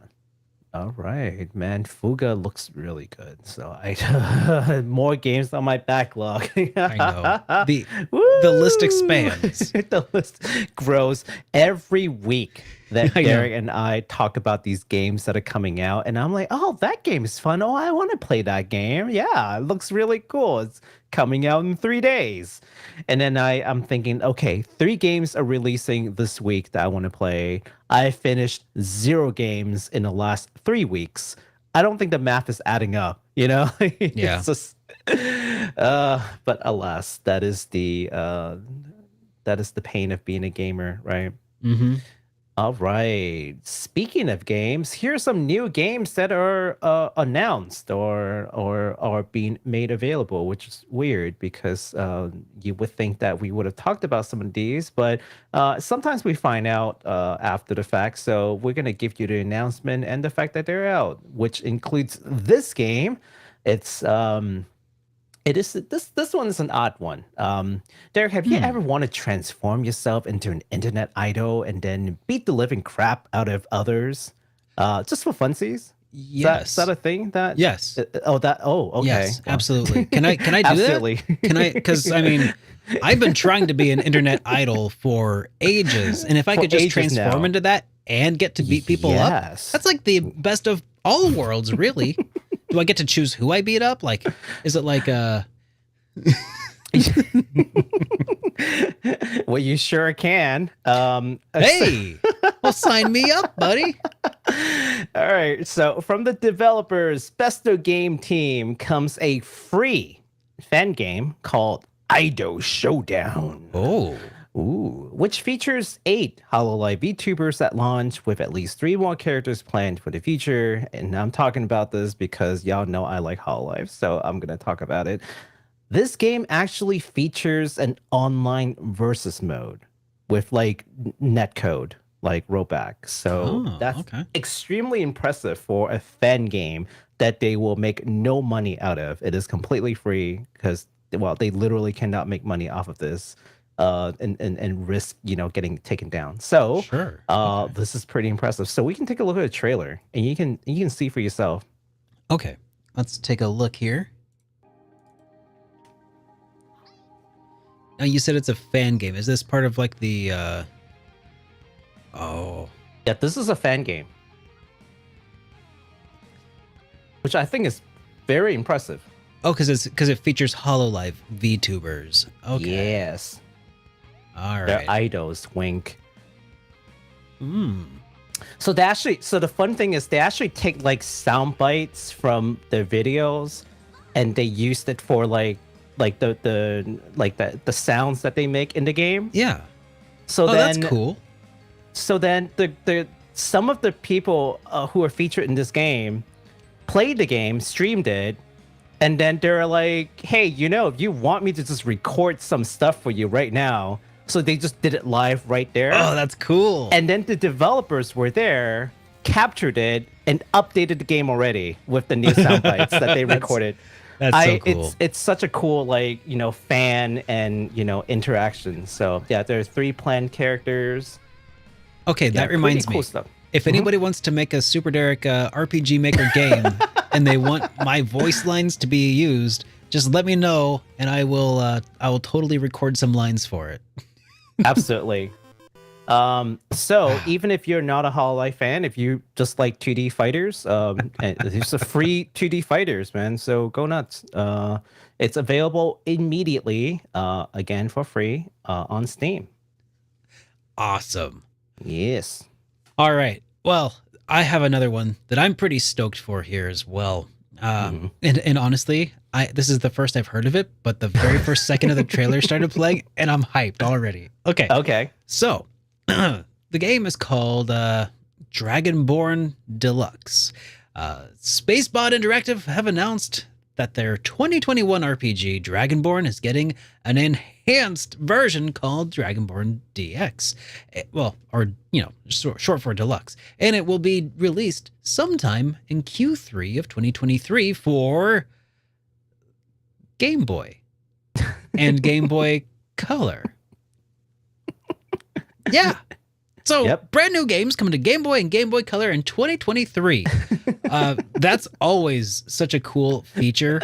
all right, man. Fuga looks really good. So I more games on my backlog. I know. The list expands. The list grows every week that Derek and I talk about these games that are coming out. And I'm like, oh, that game is fun. Oh, I want to play that game. Yeah, it looks really cool. It's coming out in 3 days. And then I'm thinking, okay, 3 games are releasing this week that I want to play. I finished 0 games in the last 3 weeks. I don't think the math is adding up, It's just, but alas, that is the pain of being a gamer, right? All right. Speaking of games, here's some new games that are announced or are being made available, which is weird because you would think that we would have talked about some of these, but sometimes we find out after the fact. So we're going to give you the announcement and the fact that they're out, which includes this game. It's this one is an odd one. Derek, have you ever wanted to transform yourself into an internet idol and then beat the living crap out of others, just for funsies? Yes. Is that a thing? Yes. Okay. Yes, absolutely. Can I do Absolutely. that? Can I? Because I mean, I've been trying to be an internet idol for ages, and if I could just transform into that and get to beat people up, that's like the best of all worlds, really. Do I get to choose who I beat up? Like, is it like Well, you sure can. Hey, well, sign me up, buddy. All right. So from the developers Besto Game Team comes a free fan game called Ido Showdown. Which features 8 Hololive VTubers at launch with at least 3 more characters planned for the future. And I'm talking about this because y'all know I like Hololive, so I'm going to talk about it. This game actually features an online versus mode with like netcode, like rollback. So that's extremely impressive for a fan game that they will make no money out of. It is completely free because, well, they literally cannot make money off of this. and risk getting taken down. So Sure. Okay. this is pretty impressive. So we can take a look at the trailer and you can see for yourself. Okay, let's take a look here. Now you said it's a fan game. Is this part of like the? Oh, Yeah, this is a fan game, which I think is very impressive. oh, because it features HoloLive VTubers. Okay. Yes, All they're right. idols. Wink. So So the fun thing is they actually take like sound bites from their videos, and they used it for like the sounds that they make in the game. yeah. So Oh, then, that's cool. So then the some of the people who are featured in this game played the game, streamed it, and then they're like, "Hey, if you want me to just record some stuff for you right now," so they just did it live right there. Oh, that's cool. And then the developers were there, captured it, and updated the game already with the new sound bites that they recorded. That's so cool. It's such a cool fan and interaction. So yeah, there's 3 planned characters. Okay, that reminds pretty cool me. stuff. If anybody wants to make a Super Derek RPG Maker game and they want my voice lines to be used, just let me know and I will totally record some lines for it. Absolutely. So even if you're not a HoloLive fan, if you just like 2D fighters, and it's a free 2D fighters, man. So go nuts. It's available immediately, again for free, on Steam. Awesome. Yes. All right. Well, I have another one that I'm pretty stoked for here as well. And honestly, this is the first I've heard of it, but the very first second of the trailer started playing, and I'm hyped already. Okay. So, the game is called Dragonborne Deluxe. Spacebot Interactive have announced that their 2021 RPG Dragonborne is getting an enhanced version called Dragonborne DX. Short for Deluxe. And it will be released sometime in Q3 of 2023 for Game Boy and Game Boy Color. Yeah. So brand new games coming to Game Boy and Game Boy Color in 2023. That's always such a cool feature,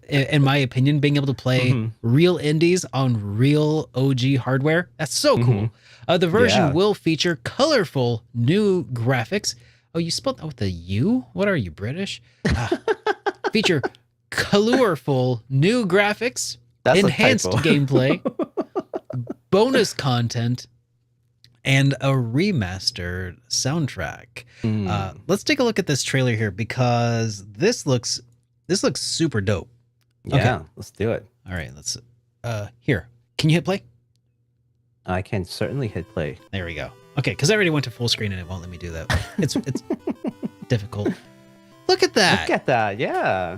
in my opinion, being able to play real indies on real OG hardware. That's so cool. The version will feature colorful new graphics. Oh, you spelled that with a U? What are you, British? Feature colorful new graphics, That's enhanced a typo. gameplay, bonus content, and a remastered soundtrack. Let's take a look at this trailer here because this looks super dope. Yeah, Okay. let's do it. All right, let's here. Can you hit play? I can certainly hit play. There we go. Okay, because I already went to full screen and it won't let me do that. It's difficult. Look at that. Look at that, yeah.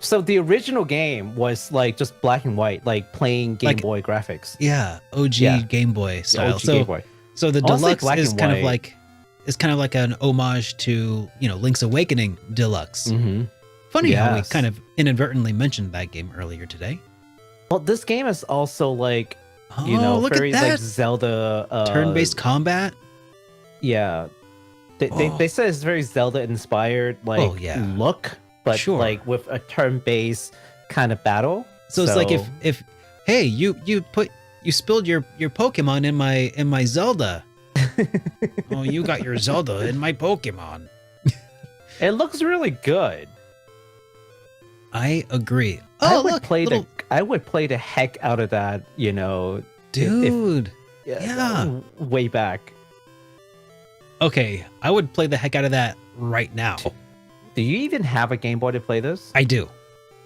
So the original game was like just black and white, like plain Game Boy graphics. Yeah, OG Game Boy style. OG Game Boy. So the Honestly, deluxe black is and kind of white. like an homage to Link's Awakening Deluxe. Funny how we Yes. kind of inadvertently mentioned that game earlier today. Well, this game is also like Look very at that. like Zelda Turn-based combat. Yeah. They said it's very Zelda inspired look, but Sure. like with a turn-based kind of battle. So it's like if hey, you spilled your Pokemon in my Zelda. Oh, you got your Zelda in my Pokemon. It looks really good. I agree. I Oh, would look, play I would play the heck out of that, dude. Yeah. Way back. Okay, I would play the heck out of that right now. Do you even have a Game Boy to play this? I do.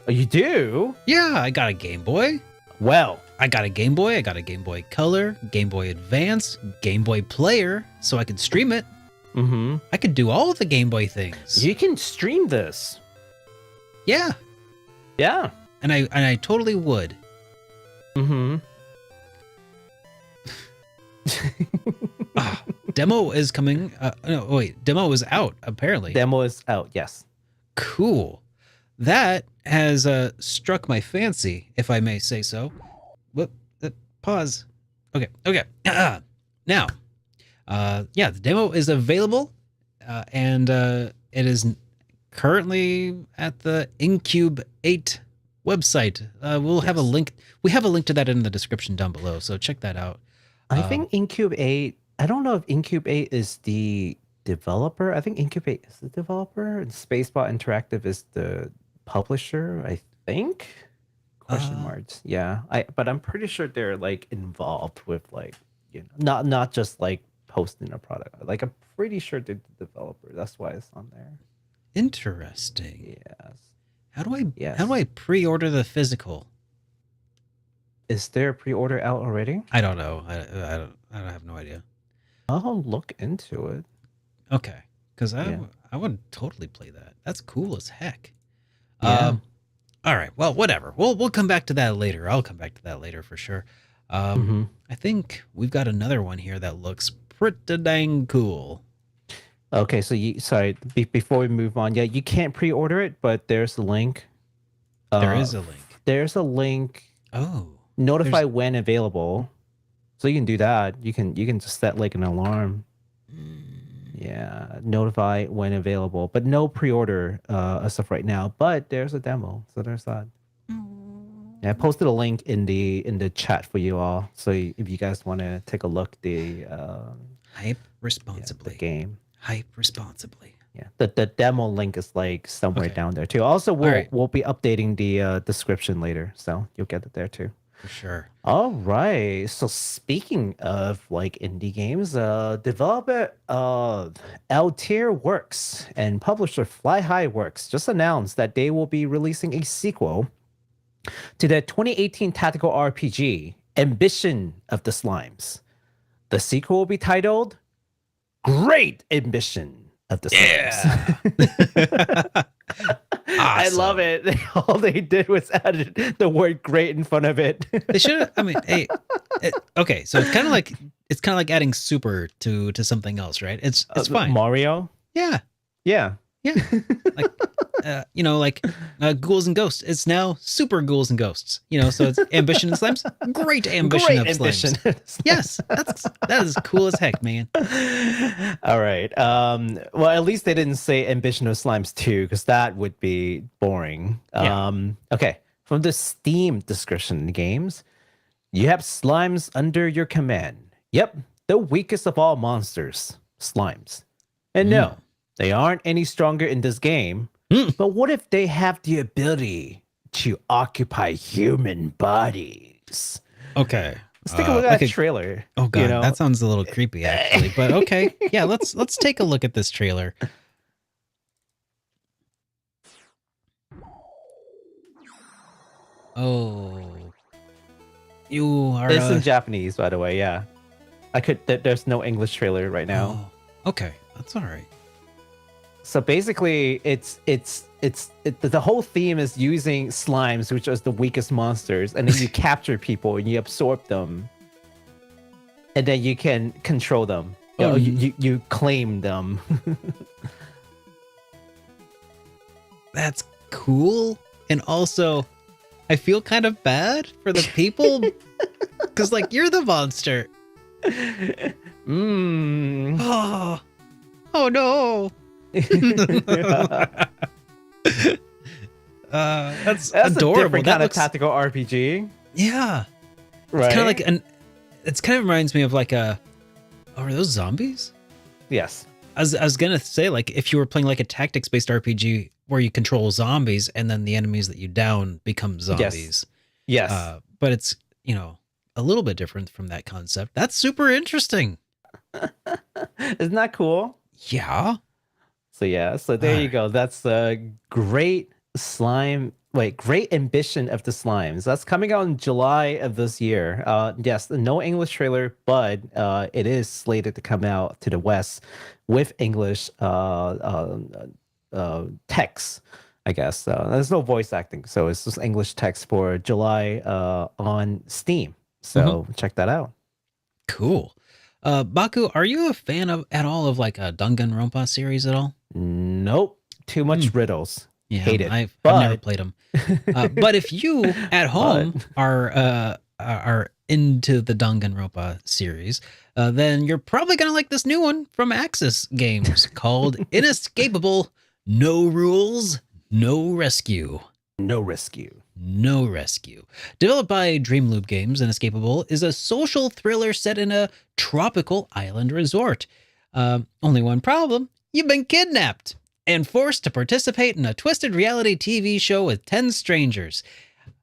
Oh, you do? Yeah, I got a Game Boy. Well, I got a Game Boy. I got a Game Boy Color, Game Boy Advance, Game Boy Player, so I could stream it. I could do all the Game Boy things. you can stream this. Yeah, Yeah. and I totally would. Demo is coming. No, wait. Demo is out, apparently. Demo is out, yes. Cool. That has struck my fancy, if I may say so. Pause. Okay. Now, yeah, the demo is available, and it is currently at the Incube 8 website. We'll have a link. We have a link to that in the description down below, so check that out. I think Incube 8, I don't know if Incube 8 is the developer. I think Incube 8 is the developer and Spacebot Interactive is the publisher, I think. Question marks. Yeah. But I'm pretty sure they're like involved with like, you know, not just like posting a product. Like I'm pretty sure they're the developer. That's why it's on there. Interesting. Yes. How do I pre-order the physical? Is there a pre-order out already? I don't know. I have no idea. I'll look into it. Okay, because I would totally play that. That's cool as heck. Yeah. All right. Well, whatever. We'll come back to that later. I'll come back to that later for sure. I think we've got another one here that looks pretty dang cool. Okay, so before we move on, you can't pre-order it, but there's a link. There is a link. There's a link. Oh. Notify when available. So you can do that. You can just set like an alarm. Yeah, notify when available, but no pre-order as of right now. But there's a demo, so there's that. Yeah, I posted a link in the chat for you all. So if you guys want to take a look, Hype responsibly. The game. Hype responsibly. Yeah, the demo link is like somewhere down there too. Also, we'll be updating the description later, so you'll get it there too. For sure. All right. So speaking of like indie games, developer Altair Works and publisher Fly High Works just announced that they will be releasing a sequel to their 2018 tactical RPG, Ambition of the Slimes. The sequel will be titled Great Ambition of the Slimes. Yeah. I love it. All they did was added the word "great" in front of it. They should. I mean, hey, okay. So it's kind of like adding super to something else, right? It's fine. Mario. Yeah. Yeah. Like, Ghouls and Ghosts. It's now Super Ghouls and Ghosts. So it's Ambition and Slimes. Great Ambition of Slimes. Yes, that is cool as heck, man. All right. Well, at least they didn't say Ambition of Slimes 2, because that would be boring. Yeah. Okay. From the Steam description in the games, you have slimes under your command. Yep, the weakest of all monsters, slimes. And no, they aren't any stronger in this game. But what if they have the ability to occupy human bodies? Okay. Let's take a look at that trailer. Oh god, that sounds a little creepy actually. But okay. Yeah, let's take a look at this trailer. Oh. You are It's in Japanese, by the way, yeah. There's no English trailer right now. Oh, okay. That's all right. So basically, the whole theme is using slimes, which are the weakest monsters, and then you capture people and you absorb them, and then you can control them. You claim them. That's cool, and also, I feel kind of bad for the people because, like, you're the monster. Oh no. That's adorable. A different kind of tactical RPG. Yeah, right. It's kind of like it's kind of reminds me of like are those zombies? Yes. I was gonna say, like, if you were playing like a tactics based RPG where you control zombies and then the enemies that you down become zombies. Yes. But it's a little bit different from that concept. That's super interesting. Isn't that cool? Yeah. So there you go. That's a great Ambition of the Slimes. That's coming out in July of this year. Yes, no English trailer, but it is slated to come out to the West with English text, I guess. There's no voice acting, so it's just English text for July on Steam. So check that out. Cool. Baku, are you a fan at all of like a Danganronpa series at all? Nope. Too much riddles. Yeah, Hate it. I've never played them. But if you at home are are into the Danganronpa series, then you're probably gonna like this new one from Axis Games called Inescapable. No rules, no rescue. No rescue. No rescue. Developed by Dreamloop Games, Inescapable is a social thriller set in a tropical island resort. Only one problem: you've been kidnapped and forced to participate in a twisted reality TV show with 10 strangers.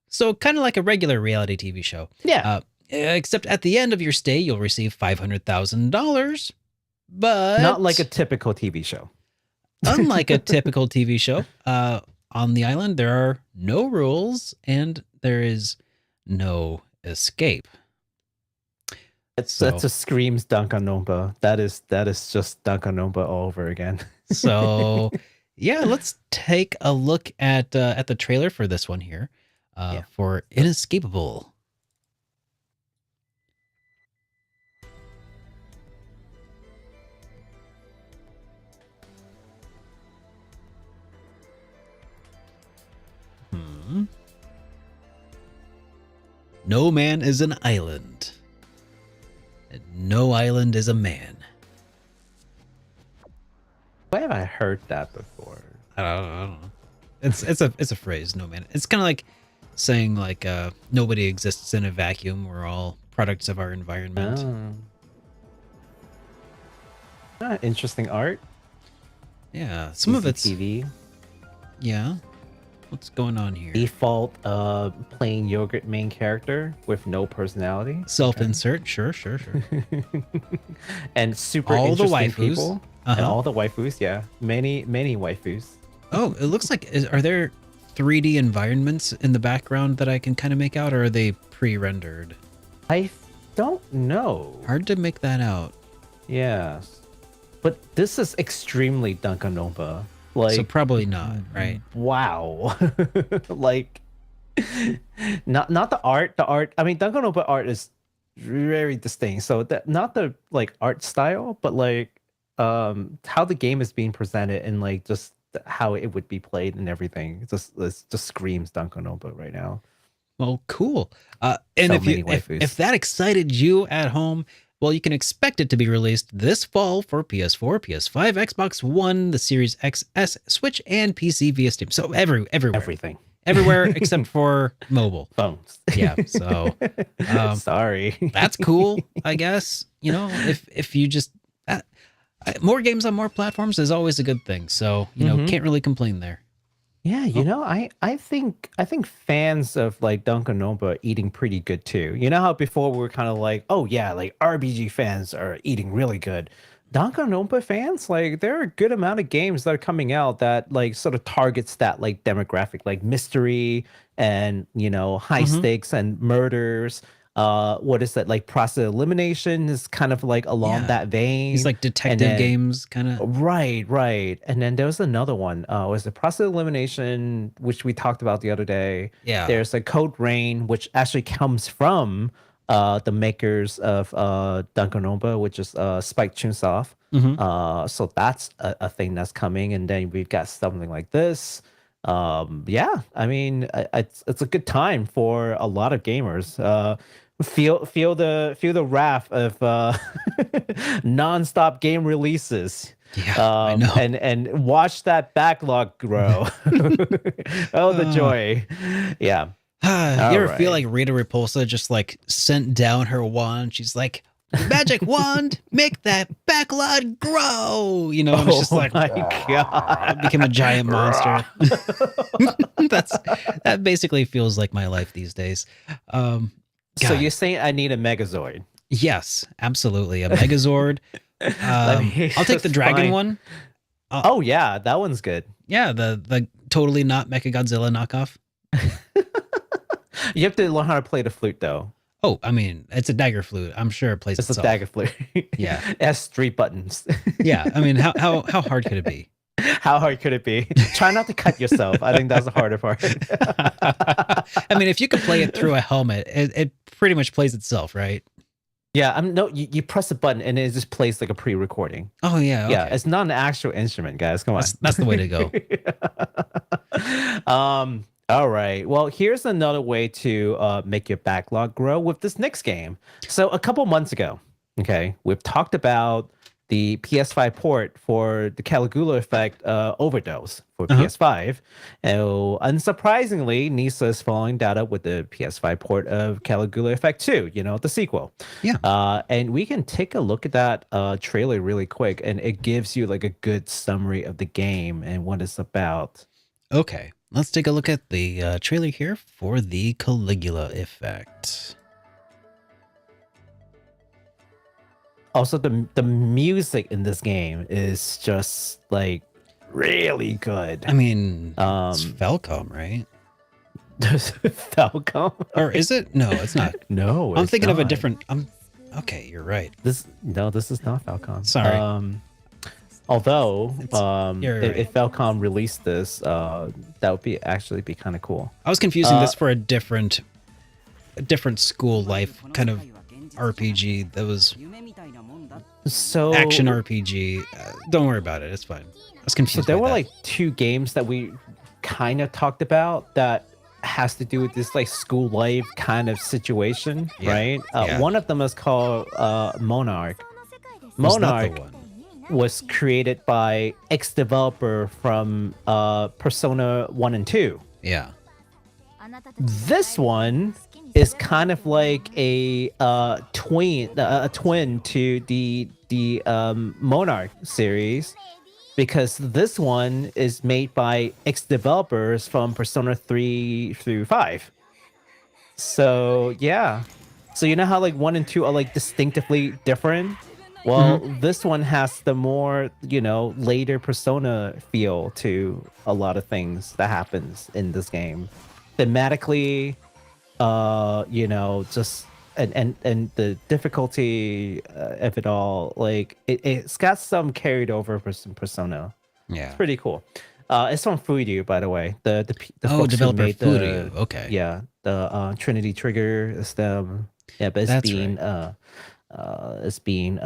So kind of like a regular reality TV show. Yeah. Except at the end of your stay, you'll receive $500,000. But Not like a typical TV show. unlike a typical TV show, on the island there are no rules and there is no escape. That's a screams Danganronpa. That is just Danganronpa all over again. So yeah, let's take a look at the trailer for this one here, for Inescapable. No man is an island, and no island is a man. Why have I heard that before? I don't know. It's a phrase. No man. It's kind of like saying like nobody exists in a vacuum. We're all products of our environment. Interesting art. Yeah, some of it's TV. Yeah. What's going on here? Default plain yogurt main character with no personality. Self-insert. Sure. And super all the interesting waifus. people. And all the waifus, yeah. Many waifus. Oh, it looks like are there 3D environments in the background that I can kind of make out, or are they pre-rendered? I don't know. Hard to make that out. Yes. But this is extremely Danganronpa. Like, so probably not, right? Wow. Like, not the art. The art. I mean, Danganronpa art is very distinct. So that not the like art style, but like how the game is being presented and like just how it would be played and everything. It just screams Danganronpa right now. Well, cool. And So if that excited you at home, well, you can expect it to be released this fall for PS4, PS5, Xbox One, the Series XS, Switch, and PC via Steam. So everywhere. Everywhere except for mobile phones. Yeah. So sorry. That's cool, I guess. You know, if you just more games on more platforms is always a good thing. So, you know, can't really complain there. Yeah, you know, I think fans of like Danganronpa are eating pretty good too. You know how before we were kind of like, oh yeah, like RPG fans are eating really good. Danganronpa fans, like there are a good amount of games that are coming out that like sort of targets that like demographic, like mystery and you know high stakes and murders. What is that, like process elimination is kind of like along that vein. It's like detective games kind of. Right. And then there was another one, was the process elimination, which we talked about the other day. Yeah, there's a Code Rain, which actually comes from the makers of Danganronpa, which is Spike Chunsoft. So that's a thing that's coming, and then we've got something like this. Yeah, I mean, it's a good time for a lot of gamers. Feel the wrath of non-stop game releases. Yeah, I know. And watch that backlog grow. Oh, the joy. Yeah. You ever feel like Rita Repulsa just like sent down her wand? She's like, magic wand, make that backlog grow. You know, and it's just like, my God. It became a giant monster. That basically feels like my life these days. So you're saying I need a Megazord? Yes, absolutely. A Megazord. I'll take the dragon one. Oh yeah, that one's good. Yeah, the totally not Mechagodzilla knockoff. You have to learn how to play the flute though. Oh, I mean, it's a dagger flute. I'm sure it plays itself. It's a dagger flute. Yeah. It has 3 buttons. Yeah. I mean, how hard could it be? How hard could it be? Try not to cut yourself. I think that's the harder part. I mean, if you could play it through a helmet, it pretty much plays itself, right? Yeah, no, you press a button and it just plays like a pre-recording. Oh yeah, okay. Yeah, it's not an actual instrument, guys. Come on, that's the way to go. All right. Well, here's another way to make your backlog grow with this next game. So a couple months ago, okay, we've talked about the PS5 port for the Caligula Effect Overdose for PS5. And unsurprisingly, Nisa is following that up with the PS5 port of Caligula Effect 2, the sequel. Yeah. And we can take a look at that trailer really quick, and it gives you like a good summary of the game and what it's about. Okay, let's take a look at the trailer here for the Caligula Effect. Also, the music in this game is just like really good. I mean, it's Falcom, right? Falcom? Or is it? No, it's not. No, I'm it's thinking of a not. different. Okay, you're right. This is not Falcom. Sorry. Although you're right. if Falcom released this, that would be kind of cool. I was confusing this for a different school life kind of RPG that was So action RPG. Don't worry about it. It's fine. I was confused. So there by were that. like two games that we kind of talked about that has to do with this like school life kind of situation, Yeah, right? yeah. One of them is called Monarch. Was that the Monarch one? was created by ex-developer from Persona 1 and 2. Yeah. This one is kind of like a twin to the Monarch series, because this one is made by ex-developers from Persona 3 through 5. So yeah, so you know how like 1 and 2 are like distinctively different. Well, this one has the more, later Persona feel to a lot of things that happens in this game. Thematically, just and the difficulty of it all, like it's got some carried over from Persona. Yeah. It's pretty cool. It's from Fuyu, by the way. The folks who developer made Fuyu. Okay. Yeah, the Trinity Trigger is them. Yeah, but it's That's being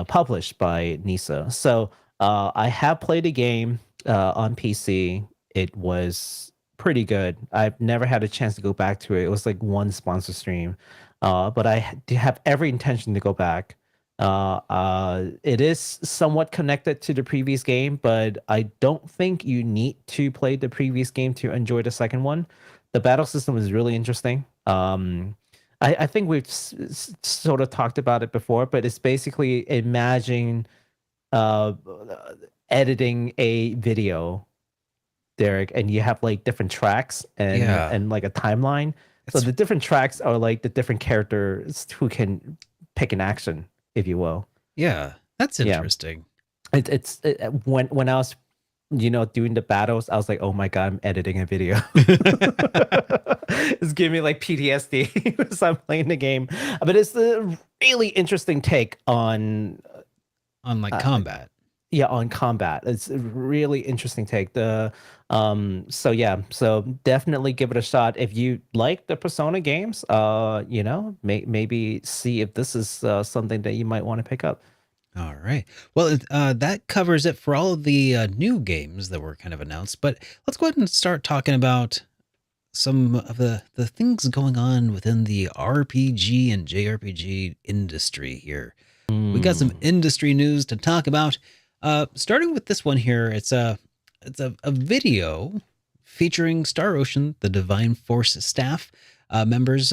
published by Nisa. So I have played a game on PC. It was pretty good. I've never had a chance to go back to it. It was like one sponsor stream, but I have every intention to go back. It is somewhat connected to the previous game, but I don't think you need to play the previous game to enjoy the second one. The battle system is really interesting. I think we've sort of talked about it before, but it's basically imagine editing a video, Derek, and you have like different tracks and like a timeline. So the different tracks are like the different characters who can pick an action, if you will. Yeah, that's interesting. When I was doing the battles, I was like, oh my god, I'm editing a video. It's giving me like PTSD as I'm playing the game. But it's a really interesting take on like combat. Yeah, on combat. It's a really interesting take. So definitely give it a shot if you like the Persona games. Maybe see if this is something that you might want to pick up. All right. Well, that covers it for all of the new games that were kind of announced. But let's go ahead and start talking about some of the things going on within the RPG and JRPG industry here. We got some industry news to talk about. Starting with this one here, it's a video featuring Star Ocean, the Divine Force staff members,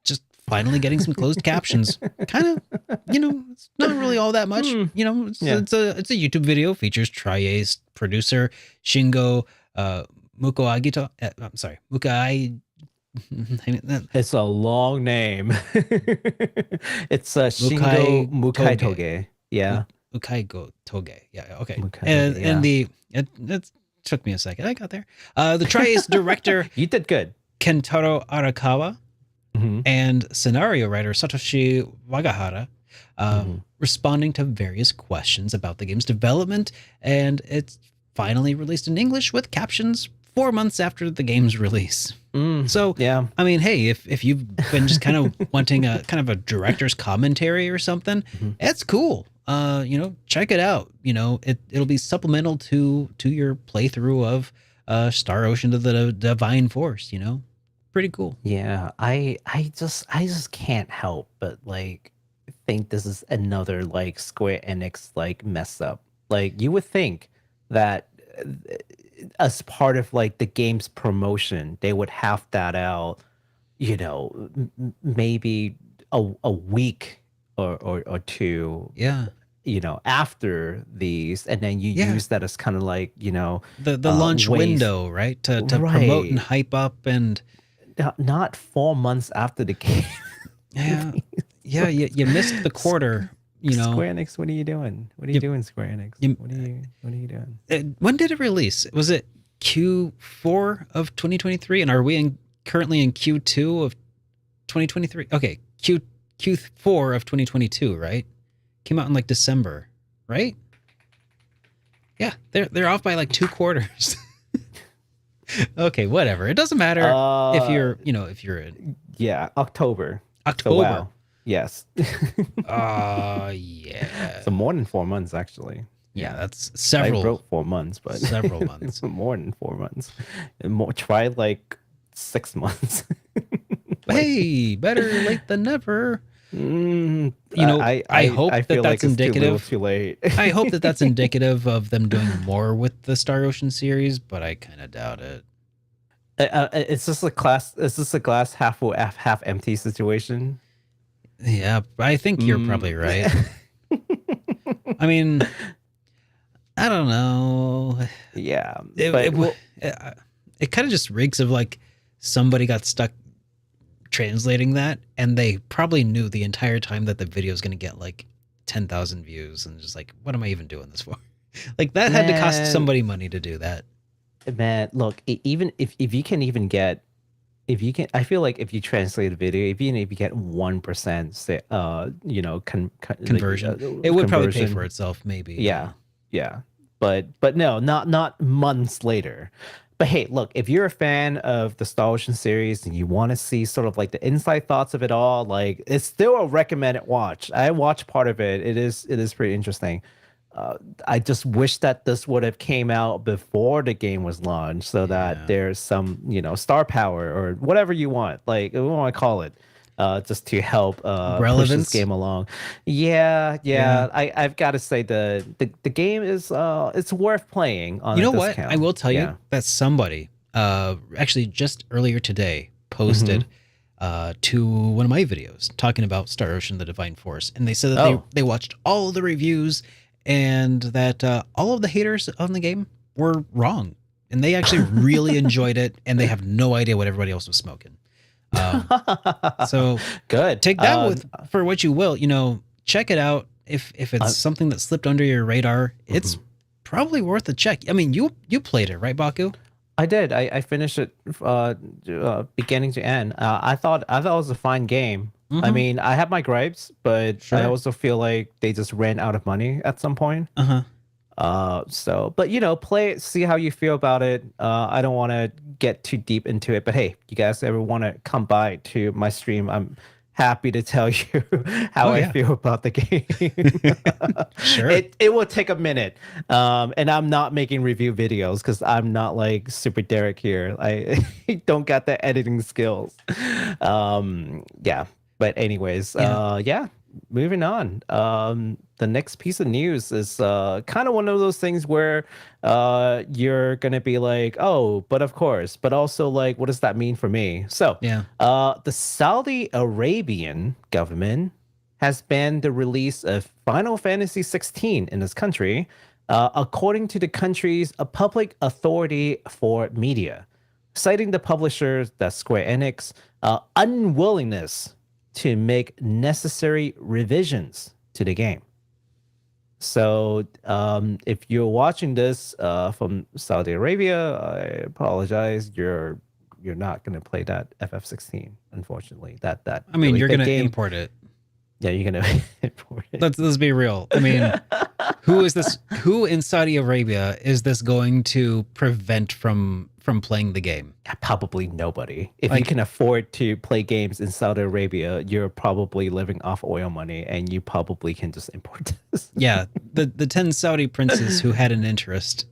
just finally getting some closed captions. Kind of, it's not really all that much. It's a YouTube video, features Tri-Ace producer Shingo Mukai. It's a long name. It's Shingo Mukai Toge. Yeah. Mukai Toge. Yeah. Okay. And it took me a second. I got there. The Tri-Ace director. You did good. Kentaro Arakawa and scenario writer Satoshi Wagahara responding to various questions about the game's development, and it's finally released in English with captions 4 months after the game's release. So, yeah, I mean, hey, if you've been just kind of wanting a kind of a director's commentary or something, it's cool. Check it out. It'll be supplemental to your playthrough of Star Ocean to the Divine Force, Pretty cool. Yeah, I just can't help but like think this is another like Square Enix like mess up. Like you would think that as part of like the game's promotion, they would have that out, maybe a week or two, Yeah. after these, and then you Yeah. use that as kind of like, The launch ways- window, right? To promote and Right. hype up and not 4 months after the game. yeah. Yeah, you missed the quarter, Square Enix, what are you doing? What are you doing, Square Enix? What are you doing? When did it release? Was it Q4 of 2023? And are we currently in Q2 of 2023? Okay, Q4 of 2022, right? Came out in like December, right? Yeah, they're off by like 2 quarters. Okay, whatever. It doesn't matter if you're in Yeah, October. October. So, wow. Yes. Yeah. So more than 4 months, actually. Yeah, that's I several wrote 4 months, but several months. more than 4 months. Try like 6 months. Hey, better late than never. I hope I that feel that's like it's indicative. Too late. I hope that that's indicative of them doing more with the Star Ocean series, but I kind of doubt it. It's just a glass half full, half empty situation. Yeah, I think you're probably right. I mean, I don't know. Yeah, It kind of just reeks of like somebody got stuck translating that, and they probably knew the entire time that the video is going to get like 10,000 views, and just like, what am I even doing this for? Like that had to cost somebody money to do that. Man, look, even if you can even get, if you can, I feel like if you translate a video, even if you get 1%, say, Conversion, it would probably pay for itself, maybe. Yeah, but no, not months later. But hey, look, if you're a fan of the Star Ocean series and you want to see sort of like the inside thoughts of it all, like it's still a recommended watch. I watched part of it. It is pretty interesting. I just wish that this would have came out before the game was launched, so that there's some, star power or whatever you want, like we want to call it, just to help push this game along. Yeah. I've got to say the game is it's worth playing on. You know a what? discount. I will tell you that somebody actually just earlier today posted to one of my videos talking about Star Ocean: The Divine Force, and they said that they watched all of the reviews and that all of the haters on the game were wrong, and they actually really enjoyed it, and they have no idea what everybody else was smoking. So good. Take that for what you will. Check it out. If it's something that slipped under your radar, it's probably worth a check. I mean, you played it, right, Baku? I did. I finished it beginning to end. I thought it was a fine game. I mean, I have my gripes, but I also feel like they just ran out of money at some point. So, but play it, see how you feel about it. I don't want to get too deep into it, but hey, you guys ever want to come by to my stream, I'm happy to tell you how I feel about the game. Sure. It will take a minute. And I'm not making review videos because I'm not like Super Derek here. I don't got the editing skills. Yeah. But anyways, moving on. The next piece of news is kind of one of those things where you're gonna be like, oh, but of course, but also like, what does that mean for me? So the Saudi Arabian government has banned the release of Final Fantasy 16 in this country, according to the country's public authority for media, citing the publishers, that's Square Enix, unwillingness to make necessary revisions to the game. So if you're watching this from Saudi Arabia, I apologize. You're not going to play that FF16, unfortunately. I mean, you're going to import it. Yeah, you're going to import it. Let's be real. I mean, who in Saudi Arabia is this going to prevent from playing the game? Probably nobody. If you can afford to play games in Saudi Arabia, you're probably living off oil money, and you probably can just import this. Yeah, the 10 Saudi princes who had an interest.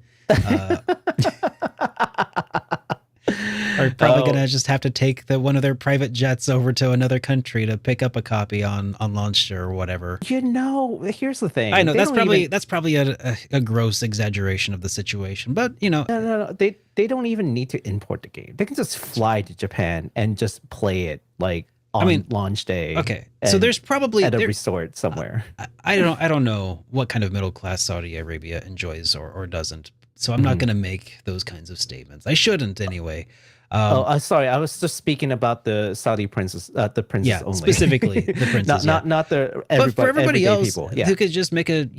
Are probably gonna just have to take one of their private jets over to another country to pick up a copy on launch or whatever. Here's the thing. I know They that's don't probably a gross exaggeration of the situation, but no. They don't even need to import the game. They can just fly to Japan and just play it like on launch day. Okay, so there's probably at a resort somewhere. I don't know what kind of middle class Saudi Arabia enjoys or doesn't. So I'm not going to make those kinds of statements. I shouldn't anyway. Sorry. I was just speaking about the Saudi princess, the princess only. Specifically the princess. not the everybody. But for everybody else people, who could just make an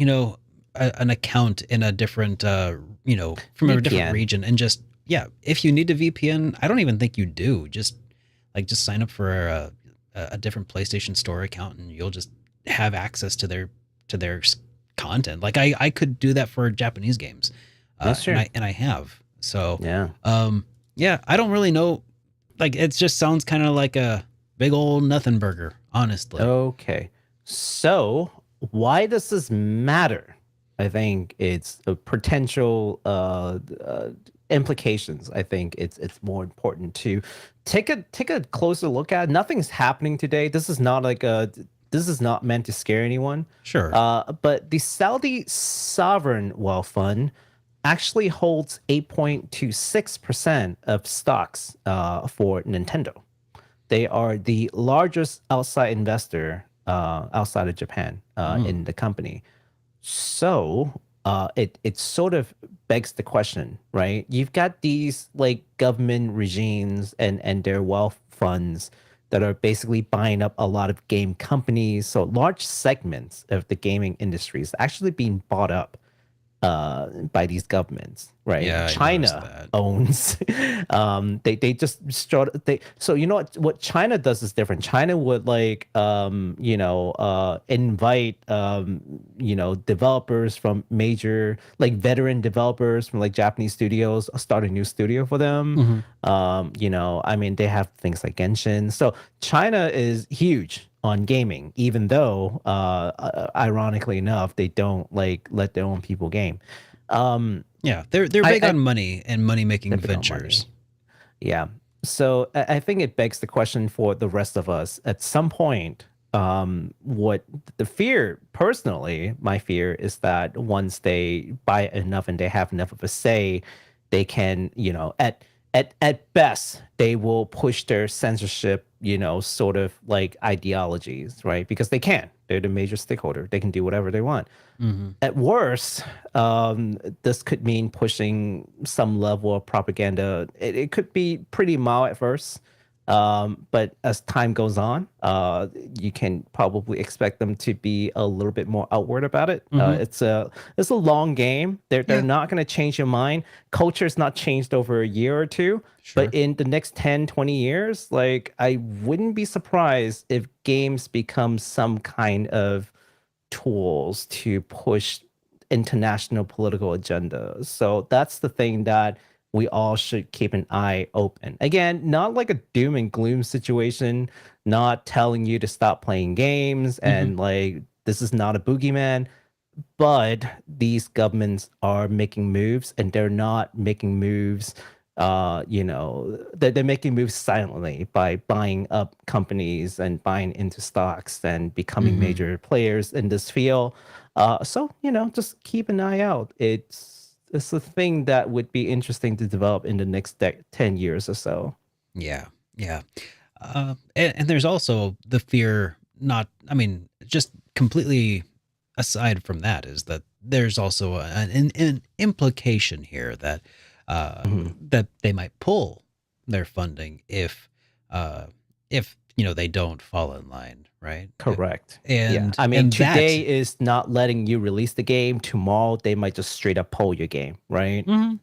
account in a different from a different region and just if you need a VPN, I don't even think you do. Just sign up for a different PlayStation Store account and you'll just have access to their content. Like I could do that for Japanese games. That's true. And I have. So yeah. I don't really know. Like it just sounds kind of like a big old nothing burger, honestly. Okay. So why does this matter? I think it's a potential implications. I think it's more important to take a closer look at. Nothing's happening today. This is not meant to scare anyone. Sure. But the Saudi Sovereign Wealth Fund actually holds 8.26% of stocks for Nintendo. They are the largest outside investor outside of Japan in the company. So it sort of begs the question, right? You've got these like government regimes and their wealth funds that are basically buying up a lot of game companies. So large segments of the gaming industry is actually being bought up by these governments, right? Yeah, China owns. They just so you know what China does is different. China would like invite developers from major like veteran developers from like Japanese studios, start a new studio for them. They have things like Genshin. So China is huge on gaming, even though ironically enough, they don't like let their own people game. They're big on money and money making ventures. Yeah. So I think it begs the question for the rest of us at some point. What the fear, personally, my fear is that once they buy enough and they have enough of a say, they can, at best, they will push their censorship, sort of like ideologies, right? Because they can. They're the major stakeholder. They can do whatever they want. At worst, this could mean pushing some level of propaganda. It could be pretty mild at first. But as time goes on, you can probably expect them to be a little bit more outward about it. It's a long game. They're not going to change your mind. Culture's not changed over a year or two. Sure. But in the next 10, 20 years, like I wouldn't be surprised if games become some kind of tools to push international political agendas. So that's the thing that we all should keep an eye open. Again, not like a doom and gloom situation, not telling you to stop playing games and like this is not a boogeyman, but these governments are making moves and they're not making moves, they're making moves silently by buying up companies and buying into stocks and becoming major players in this field. So, just keep an eye out. It's a thing that would be interesting to develop in the next 10 years or so. Yeah. And there's also the fear, just completely aside from that, is that there's also an implication here that that they might pull their funding if they don't fall in line, right? Correct. And today is not letting you release the game. Tomorrow they might just straight up pull your game, right? You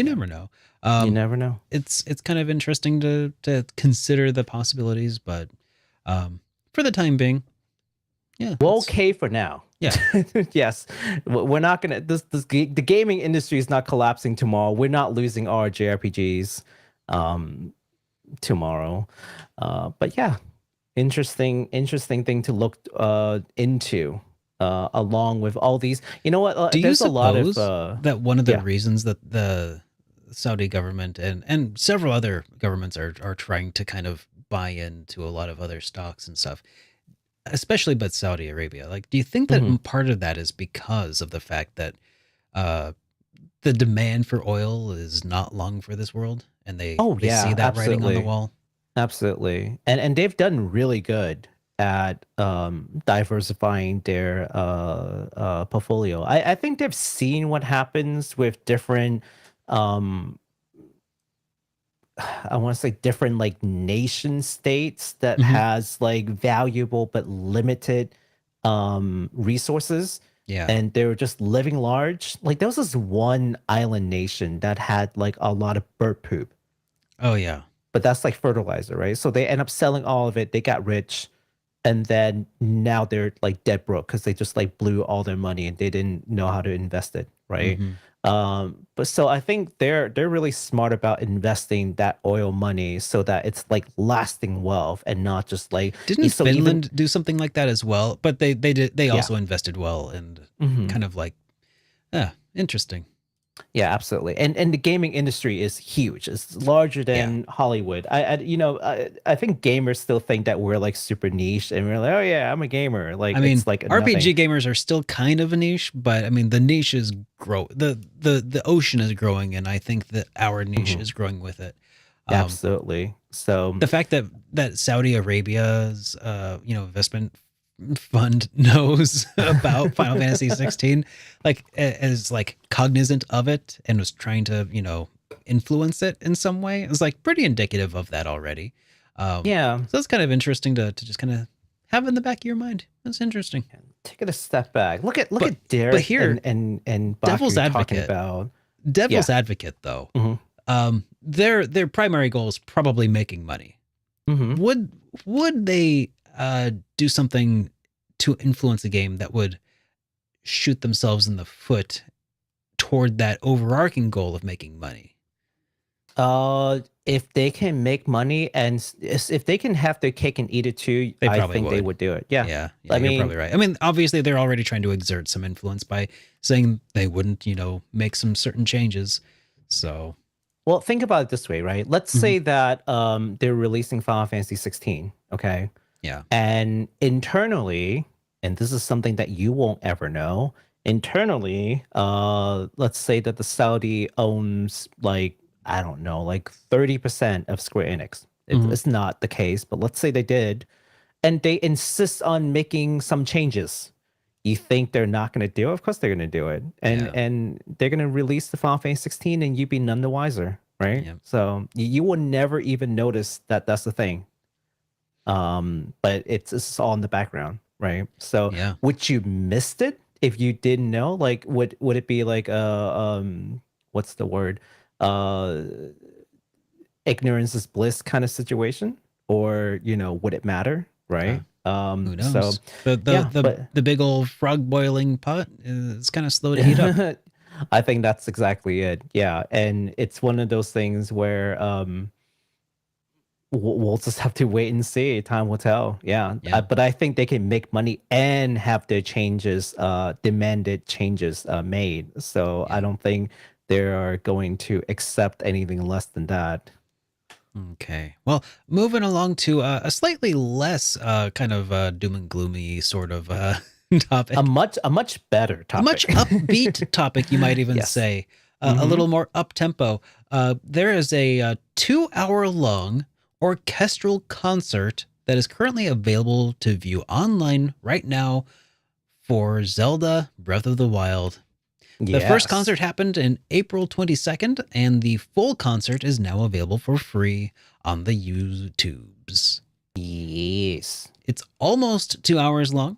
never know. You never know. It's kind of interesting to consider the possibilities, but for the time being, we're okay for now. Yeah. Yes, we're not gonna. The gaming industry is not collapsing tomorrow. We're not losing our JRPGs tomorrow. But yeah, interesting thing to look into. Along with all these, you know what? Do you suppose a lot of that one of the reasons that Saudi government and several other governments are trying to kind of buy into a lot of other stocks and stuff, especially but Saudi Arabia. Like, do you think that Mhm. part of that is because of the fact that uh, the demand for oil is not long for this world, and Oh they see yeah, that writing on the absolutely. wall? Absolutely. And they've done really good at diversifying their portfolio. I think they've seen what happens with different um I want to say different like nation states that Mhm. has like valuable but limited resources, Yeah. and they were just living large. Like there was this one island nation that had like a lot of bird poop, Oh yeah. but that's like fertilizer, right? So they end up selling all of it. They got rich, and then now they're like dead broke because they just like blew all their money and they didn't know how to invest it, right? Hmm. But so I think they're really smart about investing that oil money so that it's like lasting wealth and not just like Didn't so even Finland do something like that as well? But they yeah. also invested well and Mhm. kind of like, yeah, interesting. Yeah, absolutely. And the gaming industry is huge. It's larger Yeah. than Hollywood. I think gamers still think that we're like super niche and we're like, oh yeah, I'm a gamer. Like I mean, it's like nothing. RPG gamers are still kind of a niche, but I mean, the niche is the ocean is growing, and I think that our niche Mhm. is growing with it. Um, Absolutely. So the fact that Saudi Arabia's investment fund knows about Final Fantasy 16, like is like cognizant of it and was trying to influence it in some way, is like pretty indicative of that already. yeah, So it's kind of interesting to just kind of have in the back of your mind. That's interesting. take it a step back. Look But at Derek here, and devil's Baku talking advocate, about devil's yeah. advocate though, Hmm. their primary goal is probably making money. Hmm. Would they do something to influence a game that would shoot themselves in the foot toward that overarching goal of making money? If they can make money and if they can have their cake and eat it too, They I probably think they would. would do it. Yeah. Yeah, I you're mean, probably right. I mean, obviously they're already trying to exert some influence by saying they wouldn't, make some certain changes. So, well, think about it this way, right? Let's mhm, say that they're releasing Final Fantasy 16, okay? yeah. And internally, and this is something that you won't ever know, internally, let's say that the Saudi owns like, I don't know, like 30% of Square Enix. Mhm. It's not the case, but let's say they did, and they insist on making some changes. You think they're not going to do it? Of course they're going to do it, Yeah. and they're going to release the Final Fantasy 16, and you'd be none the wiser, right? Yeah. So you will never even notice that that's the thing. But it's all in the background, right? So Yeah. would you missed it if you didn't know? Like, would it be like what's the word? Uh, ignorance is bliss kind of situation, or would it matter, Uh, right? who So knows? The the yeah, the but the big old frog boiling pot is kind of slow to heat up. I think that's exactly it. Yeah, and it's one of those things where we'll just have to wait and see. Time will tell. Yeah, Yeah. but I think they can make money and have their changes, demanded changes made. So I Yeah. don't think they are going to accept anything less than that. Okay. Well, moving along to a slightly less kind of doom and gloomy sort of topic. A much better A much topic. upbeat topic, you might even Yes. say. A Hmm. little more up tempo. There is a 2 hour long orchestral concert that is currently available to view online right now for Zelda Breath of the Wild. The first Yes. concert happened in April 22nd, and the full concert is now available for free on the YouTubes. Yes. It's almost 2 hours long,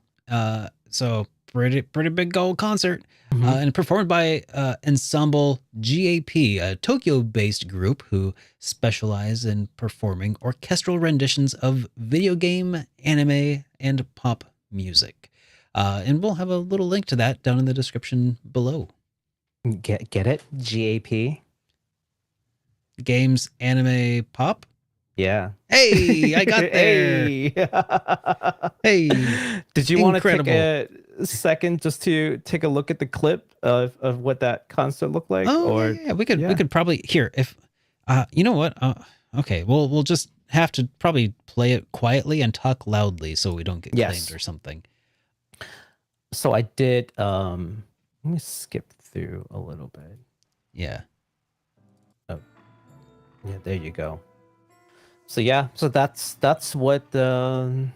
so pretty big old concert, Hmm. and performed by Ensemble G.A.P, a Tokyo-based group who specialize in performing orchestral renditions of video game, anime, and pop music. And we'll have a little link to that down in the description below. Get it? GAP. Games, anime, pop. Yeah. Hey, I got there. Hey. Hey, Did you want to take incredible. second just to take a look at the clip of what that concert looked like? Oh, or yeah. We could probably here if you know what? Okay, we'll just have to probably play it quietly and talk loudly so we don't get claimed or something. So I did let me skip through a little bit. Yeah. Oh. Yeah, there you go. So yeah, so that's what the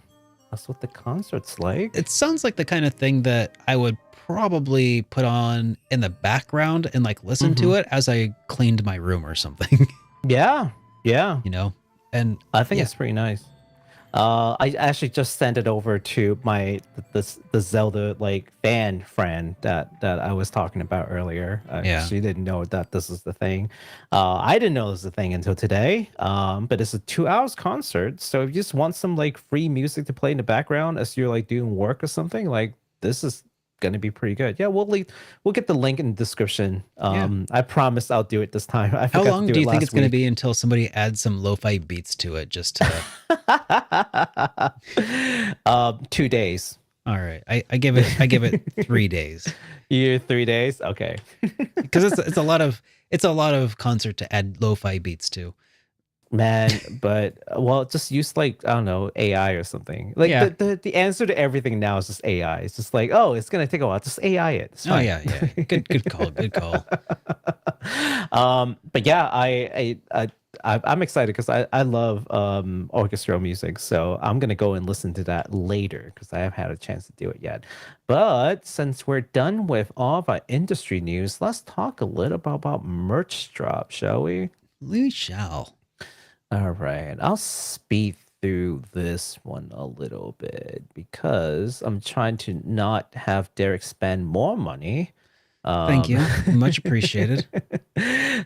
concert's like. It sounds like the kind of thing that I would probably put on in the background and like listen to it as I cleaned my room or something. Yeah. You know? And I think it's pretty nice. I actually just sent it over to the Zelda like fan friend that I was talking about earlier. She didn't know that this is the thing. I didn't know this was the thing until today. But it's a 2 hours concert. So if you just want some like free music to play in the background as you're like doing work or something, like this is gonna be pretty good. Yeah, we'll get the link in the description. I promise I'll do it this time. How long do you think it's gonna be until somebody adds some lo-fi beats to it just to 2 days. All right. I give it 3 days. You 3 days? Okay. Because it's a lot of concert to add lo-fi beats to. Man, but well, just use like, I don't know, AI or something. Like the answer to everything now is just AI. It's just like, oh, it's gonna take a while. Just AI it. It's fine. Oh yeah. Good call. Good call. But yeah, I'm excited because I love orchestral music. So I'm gonna go and listen to that later because I haven't had a chance to do it yet. But since we're done with all of our industry news, let's talk a little about merch drop, shall we? We shall. All right, I'll speed through this one a little bit because I'm trying to not have Derek spend more money. Thank you. Much appreciated.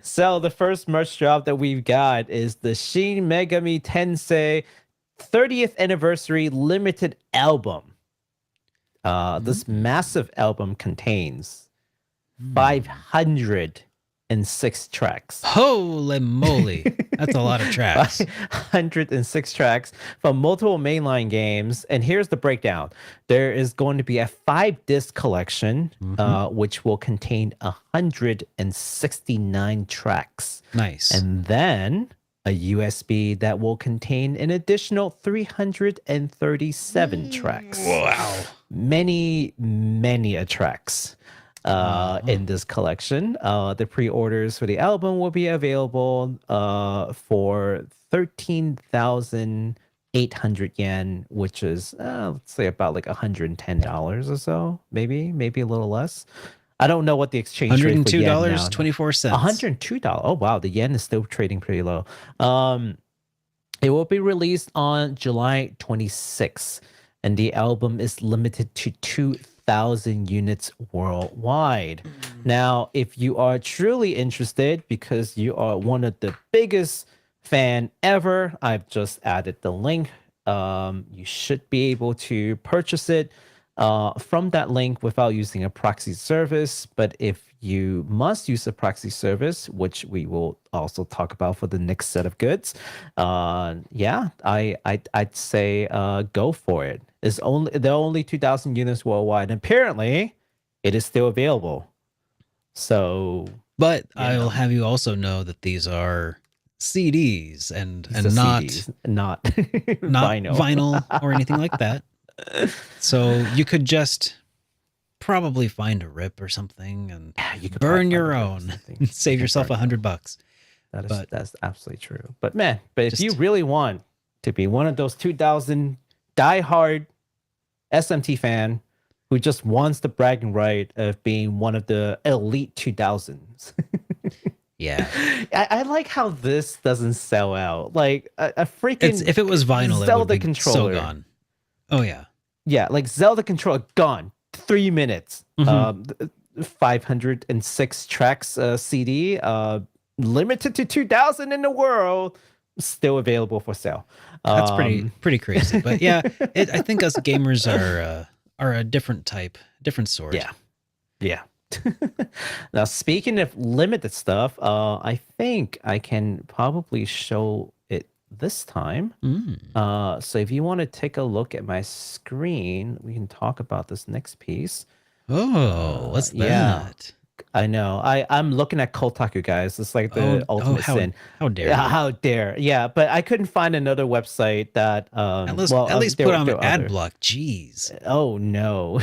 So the first merch drop that we've got is the Shin Megami Tensei 30th Anniversary Limited Album. This massive album contains 506 tracks. Holy moly. That's a lot of tracks. 106 tracks from multiple mainline games. And here's the breakdown. There is going to be a 5-disc collection, which will contain 169 tracks. Nice. And then a USB that will contain an additional 337 tracks. Wow. Many tracks. In this collection. The pre-orders for the album will be available for 13,800 yen, which is let's say about like $110 or so, maybe a little less. I don't know what the exchange rate for yen now. $102.24. $102. Oh wow, the yen is still trading pretty low. It will be released on July 26th, and the album is limited to 2,000 units worldwide. Now, if you are truly interested, because you are one of the biggest fan ever, I've just added the link. You should be able to purchase it from that link without using a proxy service. But if you must use a proxy service, which we will also talk about for the next set of goods, I'd say go for it. There are only 2,000 units worldwide, and apparently it is still available. So, but I'll have you also know that these are CDs and not CDs, not vinyl or anything like that. So you could just probably find a rip or something and you could burn your own, save yourself $100. That's absolutely true. But if you really want to be one of those 2,000 diehard SMT fan who just wants the bragging right of being one of the elite 2000s. Yeah. I like how this doesn't sell out. Like a freaking if it was vinyl, Zelda it would be controller. so gone. Oh yeah. Yeah, like Zelda controller gone. 3 minutes. 506 tracks CD, limited to 2,000 in the world, still available for sale. That's pretty crazy. But yeah, I think us gamers are a different sort. Yeah. Now, speaking of limited stuff, I think I can probably show it this time. Mm. So if you want to take a look at my screen, we can talk about this next piece. Oh, what's Yeah. that? I know. I'm looking at Kotaku, guys. It's like the Oh, ultimate sin. how dare Yeah, you? how dare? Yeah, but I couldn't find another website that. At least there put on there an are ad other. block. Jeez. Oh no.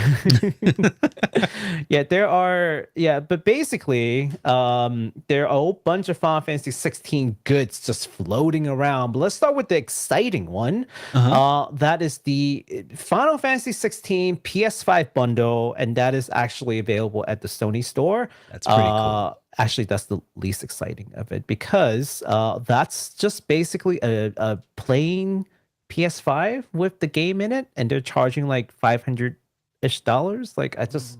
Yeah, there are. Yeah, but basically, there are a whole bunch of Final Fantasy 16 goods just floating around. But let's start with the exciting one. That is the Final Fantasy 16 PS5 bundle, and that is actually available at the Sony store. That's pretty cool. Actually, that's the least exciting of it because that's just basically a plain PS5 with the game in it, and they're charging like $500-ish. Like, I just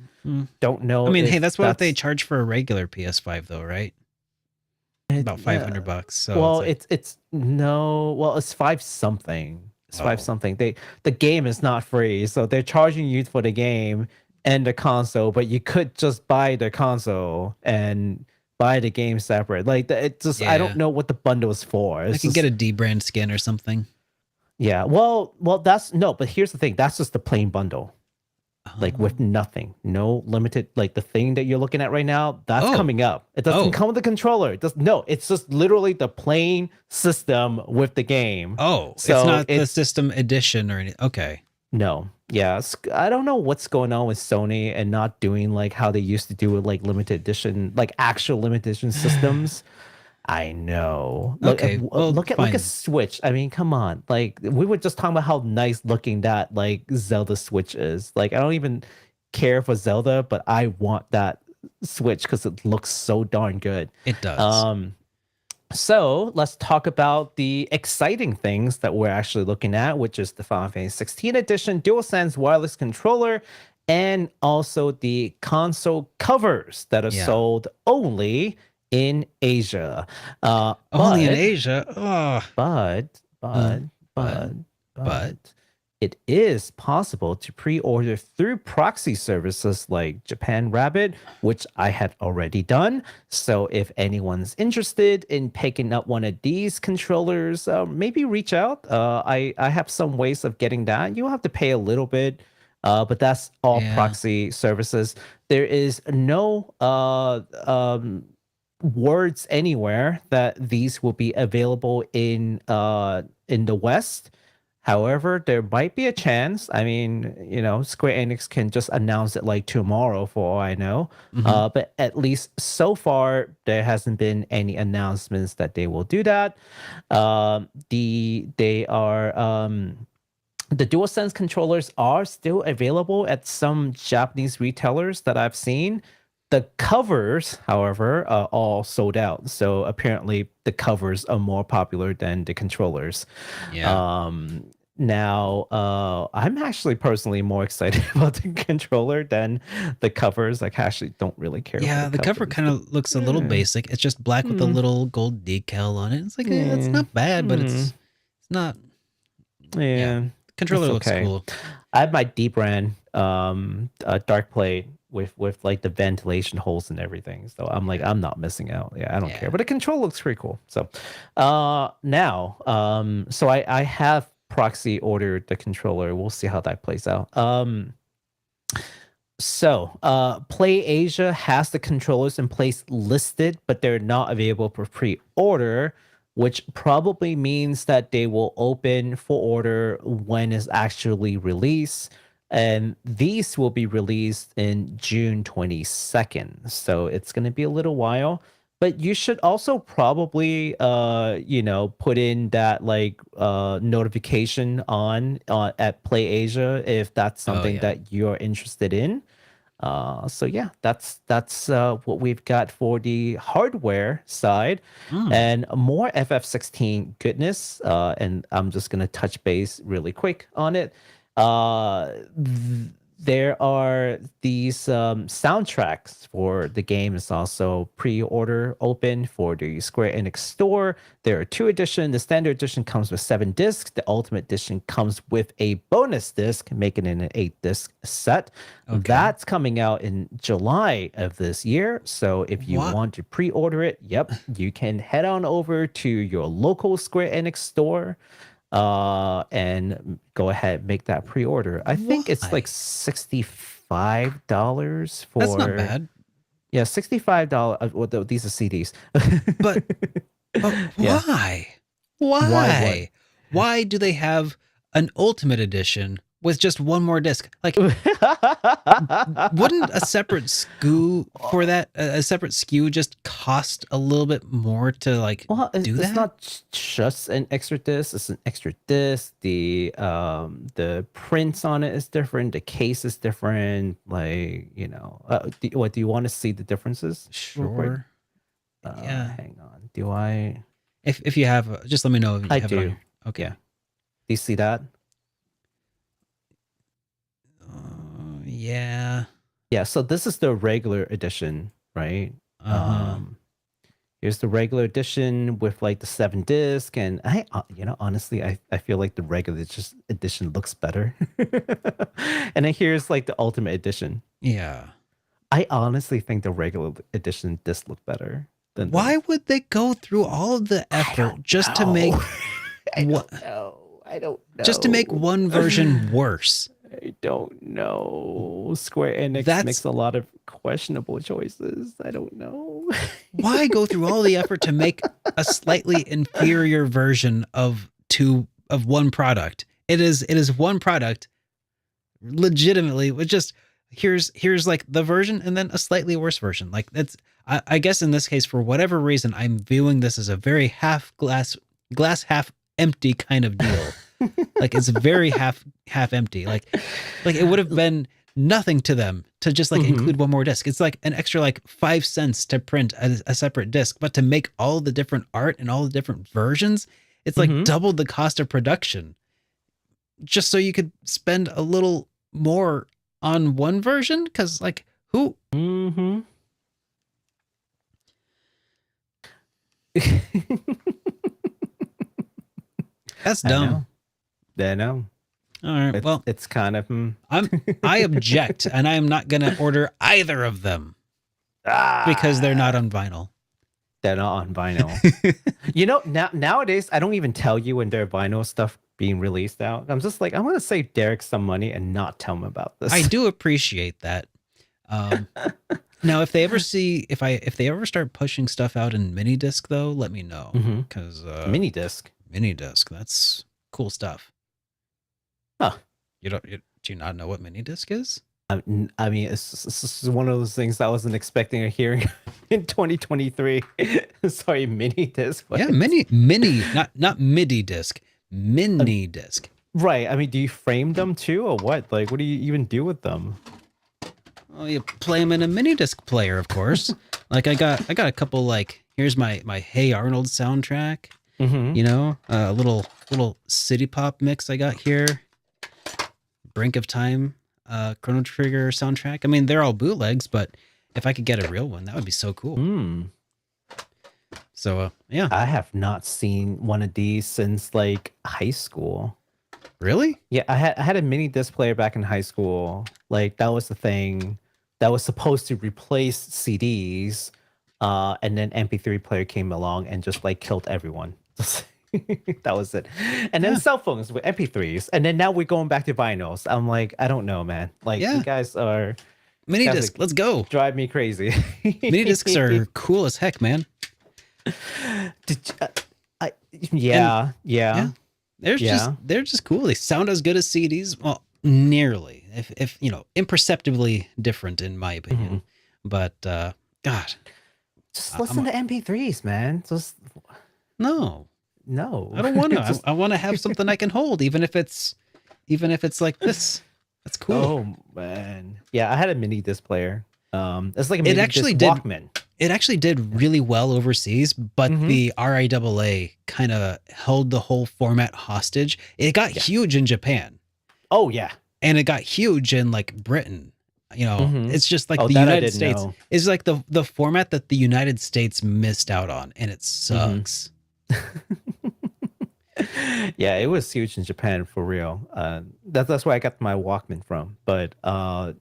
don't know. I mean, if hey, that's what they charge for a regular PS5, though, right? About $500. So Well, it's it's no. Well, it's five something. It's Oh. five something. The game is not free, so they're charging you for the game and the console. But you could just buy the console and buy the game separate. Like, it just I Yeah. don't know what the bundle is for. I can get a D brand skin or something. Yeah. Well, that's no. But here's the thing. That's just the plain bundle. Like, with nothing, no limited, like the thing that you're looking at right now, that's Oh. coming up. It doesn't Oh. come with the controller. It does no, it's just literally the plain system with the game. Oh, So it's not the it's- system edition or anything. Okay. No. Yeah. I don't know what's going on with Sony and not doing like how they used to do with like limited edition, like actual limited edition systems. I know. Okay, well, Look at fine. Switch. I mean, come on. Like, we were just talking about how nice looking that like Zelda Switch is. Like, I don't even care for Zelda, but I want that Switch because it looks so darn good. It does. So let's talk about the exciting things that we're actually looking at, which is the Final Fantasy 16 edition DualSense wireless controller, and also the console covers that are Yeah. sold only in Asia. Only in but- Asia. Oh. but it is possible to pre-order through proxy services like Japan Rabbit, which I had already done. So if anyone's interested in picking up one of these controllers, maybe reach out. I have some ways of getting that. You'll have to pay a little bit, but that's all Yeah. proxy services. There is no words anywhere that these will be available in the West. However, there might be a chance. I mean, Square Enix can just announce it like tomorrow for all I know. But at least so far, there hasn't been any announcements that they will do that. The DualSense controllers are still available at some Japanese retailers that I've seen. The covers, however, are all sold out. So apparently the covers are more popular than the controllers. Yeah. Now, I'm actually personally more excited about the controller than the covers. Like, I actually don't really care. Yeah, for the cover covers, kind of looks a little basic. It's just black with a little gold decal on it. It's like it's not bad, but it's not. but yeah. Controller It's looks okay. cool. I have my D brand dark plate with like the ventilation holes and everything. So I'm like, I'm not missing out. Yeah, I don't care. But the control looks pretty cool. So now, so I have proxy ordered the controller. We'll see how that plays out. So Play Asia has the controllers in place listed, but they're not available for pre-order, which probably means that they will open for order when it's actually released. And these will be released in June 22nd. So it's going to be a little while. But you should also probably, put in that like notification on at Play Asia if that's something that you're interested in. So yeah, that's what we've got for the hardware side, and more FF16 goodness. And I'm just gonna touch base really quick on it. there are these soundtracks for the game is also pre-order open for the Square Enix store. There are 2 editions. The standard edition comes with 7 discs. The ultimate edition comes with a bonus disc, making it an 8-disc set. Okay. That's coming out in July of this year. So if you What? want to pre-order it, yep, you can head on over to your local Square Enix store and go ahead make that pre-order. I think it's Why? like $65 for That's not bad. yeah, $65. Well, these are CDs. But Yeah. why? Why Why? Why do they have an ultimate edition with just one more disc? Like, wouldn't a separate SKU for that, a separate SKU just cost a little bit more to like Well, do it's that? not just an extra disc. It's an extra disc. The prints on it is different. The case is different. Like, you know, do you want to see the differences? real quick? Sure. Yeah. Hang on. Do I? If you have, just let me know if you I have it on do. your- Okay. Yeah. Do you see that? Yeah. Yeah. So this is the regular edition, right? Uh-huh. Here's the regular edition with like the 7 disc, and I, honestly, I feel like the regular edition looks better. And then here's like the ultimate edition. Yeah. I honestly think the regular edition disc look better than. Why would they go through all of the effort just to make I what- don't know. I don't know. just to make one version worse? I don't know. Square Enix That's- makes a lot of questionable choices. I don't know. Why go through all the effort to make a slightly inferior version of one product? It is one product, legitimately. With just here's like the version and then a slightly worse version. Like that's I guess in this case, for whatever reason, I'm viewing this as a very glass half empty kind of deal. Like it's very half empty. Like it would have been nothing to them to just like include one more disc. It's like an extra like 5 cents to print a separate disc, but to make all the different art and all the different versions, it's like double the cost of production. Just so you could spend a little more on one version, because like who? Mm-hmm. That's dumb. I know. All right. Well, It's kind of I object, and I am not going to order either of them because they're not on vinyl. They're not on vinyl. Nowadays, I don't even tell you when their vinyl stuff being released out. I'm just like, I want to save Derek some money and not tell him about this. I do appreciate that. Now, if they ever start pushing stuff out in mini disc, though, let me know, because mini disc. Mini disc, that's cool stuff. Huh. Do you not know what mini disc is? I mean, it's one of those things I wasn't expecting or hearing in 2023. Sorry, mini disc. Yeah, mini, not MIDI disc, mini disc. Right. I mean, do you frame them too, or what? Like, what do you even do with them? Well, you play them in a mini disc player, of course. Like I got a couple. Like here's my Hey Arnold soundtrack. You know, a little city pop mix I got here. Brink of Time, Chrono Trigger soundtrack. I mean, they're all bootlegs, but if I could get a real one, that would be so cool. So, yeah. I have not seen one of these since like high school. Really? Yeah, I had a mini disc player back in high school. Like that was the thing that was supposed to replace CDs. And then MP3 player came along and just like killed everyone. That was it. And then cell phones with MP3s. And then now we're going back to vinyls. I'm like, I don't know, man. Like you guys are mini disc. Let's go. Drive me crazy. Mini discs are cool as heck, man. Yeah. They're just cool. They sound as good as CDs. Well, nearly. If you know, imperceptibly different in my opinion. But God. Just listen to MP3s, man. Just no. I don't want to. I want to have something I can hold, even if it's like this. That's cool. Oh man, yeah. I had a mini disc player. It's like a It mini actually disc did- Walkman. It actually did really well overseas, but the RIAA kind of held the whole format hostage. It got huge in Japan. Oh yeah, and it got huge in like Britain. You know, Mhm. it's just like Oh, the that I United didn't States know. is like the format that the United States missed out on, and it Mm-hmm. sucks. Yeah, it was huge in Japan for real. That's where I got my Walkman from. But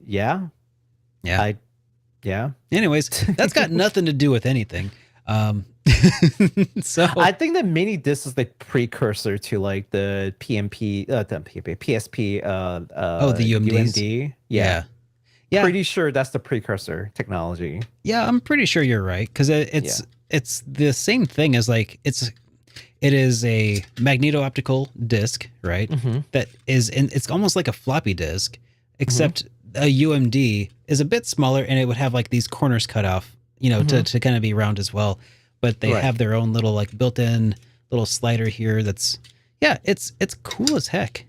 yeah, Yeah. yeah. Anyways, that's got nothing to do with anything. So I think the mini disc is like precursor to like the PMP, the PSP, the UMDs. UMD. yeah. Yeah. Pretty sure that's the precursor technology. Yeah, I'm pretty sure you're right because it's the same thing as like it is a magneto-optical disc, right? Mm-hmm. That is it's almost like a floppy disk, except a UMD is a bit smaller and it would have like these corners cut off, you know, to kind of be round as well. But they Right. have their own little like built-in little slider here. That's it's cool as heck.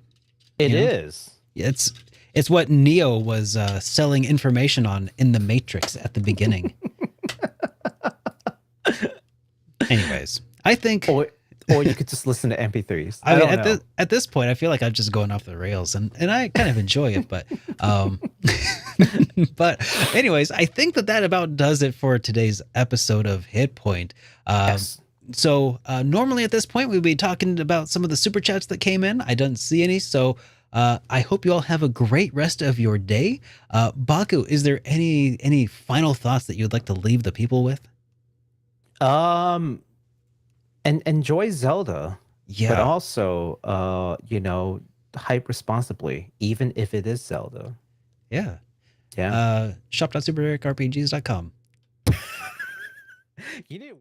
It You know? is. It's what Neo was selling information on in the Matrix at the beginning. Anyways, I think Or you could just listen to MP3s. I mean, don't know. at this point, I feel like I'm just going off the rails, and I kind of enjoy it. But, but anyways, I think that about does it for today's episode of HitPoint. Yes. So normally at this point, we'd be talking about some of the super chats that came in. I don't see any, so I hope you all have a great rest of your day. Baku, is there any final thoughts that you'd like to leave the people with? And enjoy Zelda. Yeah. But also, you know, hype responsibly, even if it is Zelda. Yeah. Yeah. Shop.superericrpgs.com. You knew.